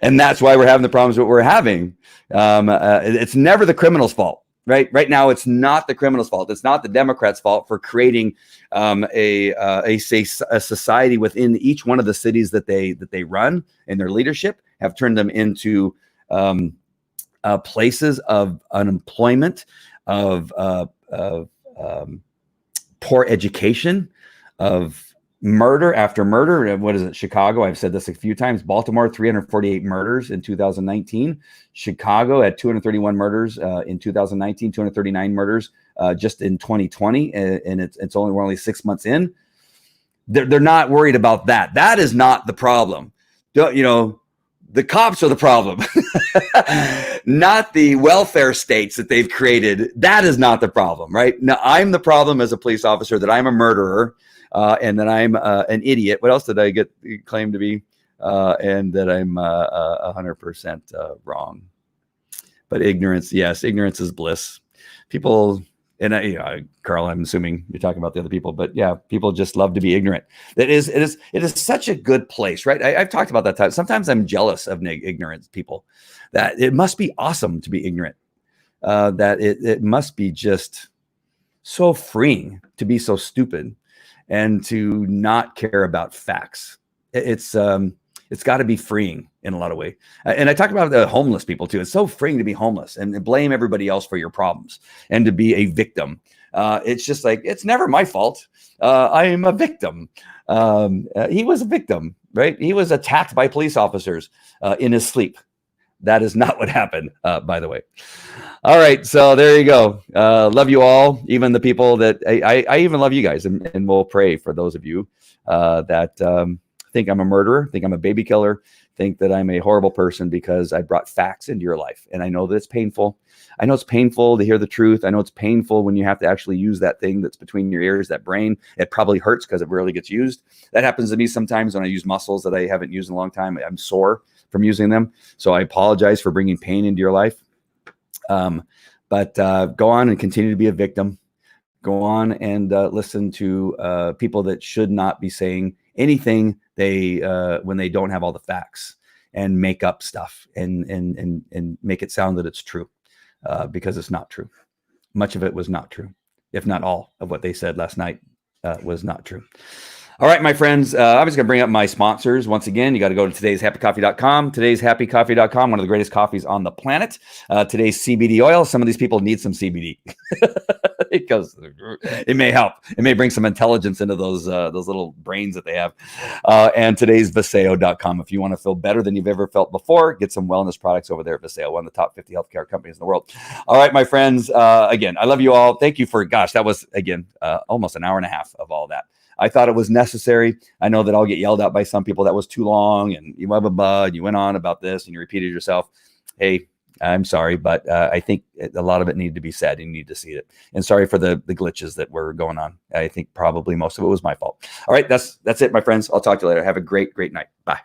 And that's why we're having the problems that we're having. It's never the criminal's fault, right? Right now, it's not the criminal's fault. It's not the Democrats' fault for creating a society within each one of the cities that they run, and their leadership have turned them into places of unemployment, of poor education, of murder after murder. What is it? Chicago. I've said this a few times. Baltimore, 348 murders in 2019. Chicago had 231 murders in 2019, 239 murders just in 2020. And it's we're only 6 months in. They're not worried about that. That is not the problem. The cops are the problem, not the welfare states that they've created. That is not the problem, right? Now, I'm the problem as a police officer, that I'm a murderer and that I'm an idiot. What else did I get claimed to be? And that I'm 100% wrong. But ignorance, yes, ignorance is bliss. People And Carl, I'm assuming you're talking about the other people, but yeah, people just love to be ignorant. It is such a good place, right? I've talked about that time. Sometimes I'm jealous of ignorant people. That it must be awesome to be ignorant. That it must be just so freeing to be so stupid and to not care about facts. It's got to be freeing in a lot of ways. And I talk about the homeless people too. It's so freeing to be homeless and blame everybody else for your problems and to be a victim. It's just like, it's never my fault. I am a victim. He was a victim, right? He was attacked by police officers in his sleep. That is not what happened, by the way. All right. So there you go. Love you all. Even the people that I even love you guys, and we'll pray for those of you that think I'm a murderer, think I'm a baby killer, think that I'm a horrible person because I brought facts into your life. And I know that it's painful. I know it's painful to hear the truth. I know it's painful when you have to actually use that thing that's between your ears, that brain. It probably hurts because it rarely gets used. That happens to me sometimes when I use muscles that I haven't used in a long time. I'm sore from using them. So I apologize for bringing pain into your life. But go on and continue to be a victim. Go on and listen to people that should not be saying anything when they don't have all the facts, and make up stuff and make it sound that it's true, because it's not true. Much of it was not true, if not all of what they said last night was not true. All right, my friends, I'm just going to bring up my sponsors. Once again, you got to go to todayshappycoffee.com. Todayshappycoffee.com, one of the greatest coffees on the planet. Today's CBD oil. Some of these people need some CBD because it may help. It may bring some intelligence into those little brains that they have. And today's Viseo.com. If you want to feel better than you've ever felt before, get some wellness products over there at Viseo, one of the top 50 healthcare companies in the world. All right, my friends, again, I love you all. Thank you for, that was, again, almost an hour and a half of all that. I thought it was necessary. I know that I'll get yelled at by some people. That was too long, and you blah, blah, blah, and you went on about this and you repeated yourself. Hey, I'm sorry, but I think a lot of it needed to be said. You need to see it. And sorry for the glitches that were going on. I think probably most of it was my fault. All right, that's it, my friends. I'll talk to you later. Have a great night. Bye.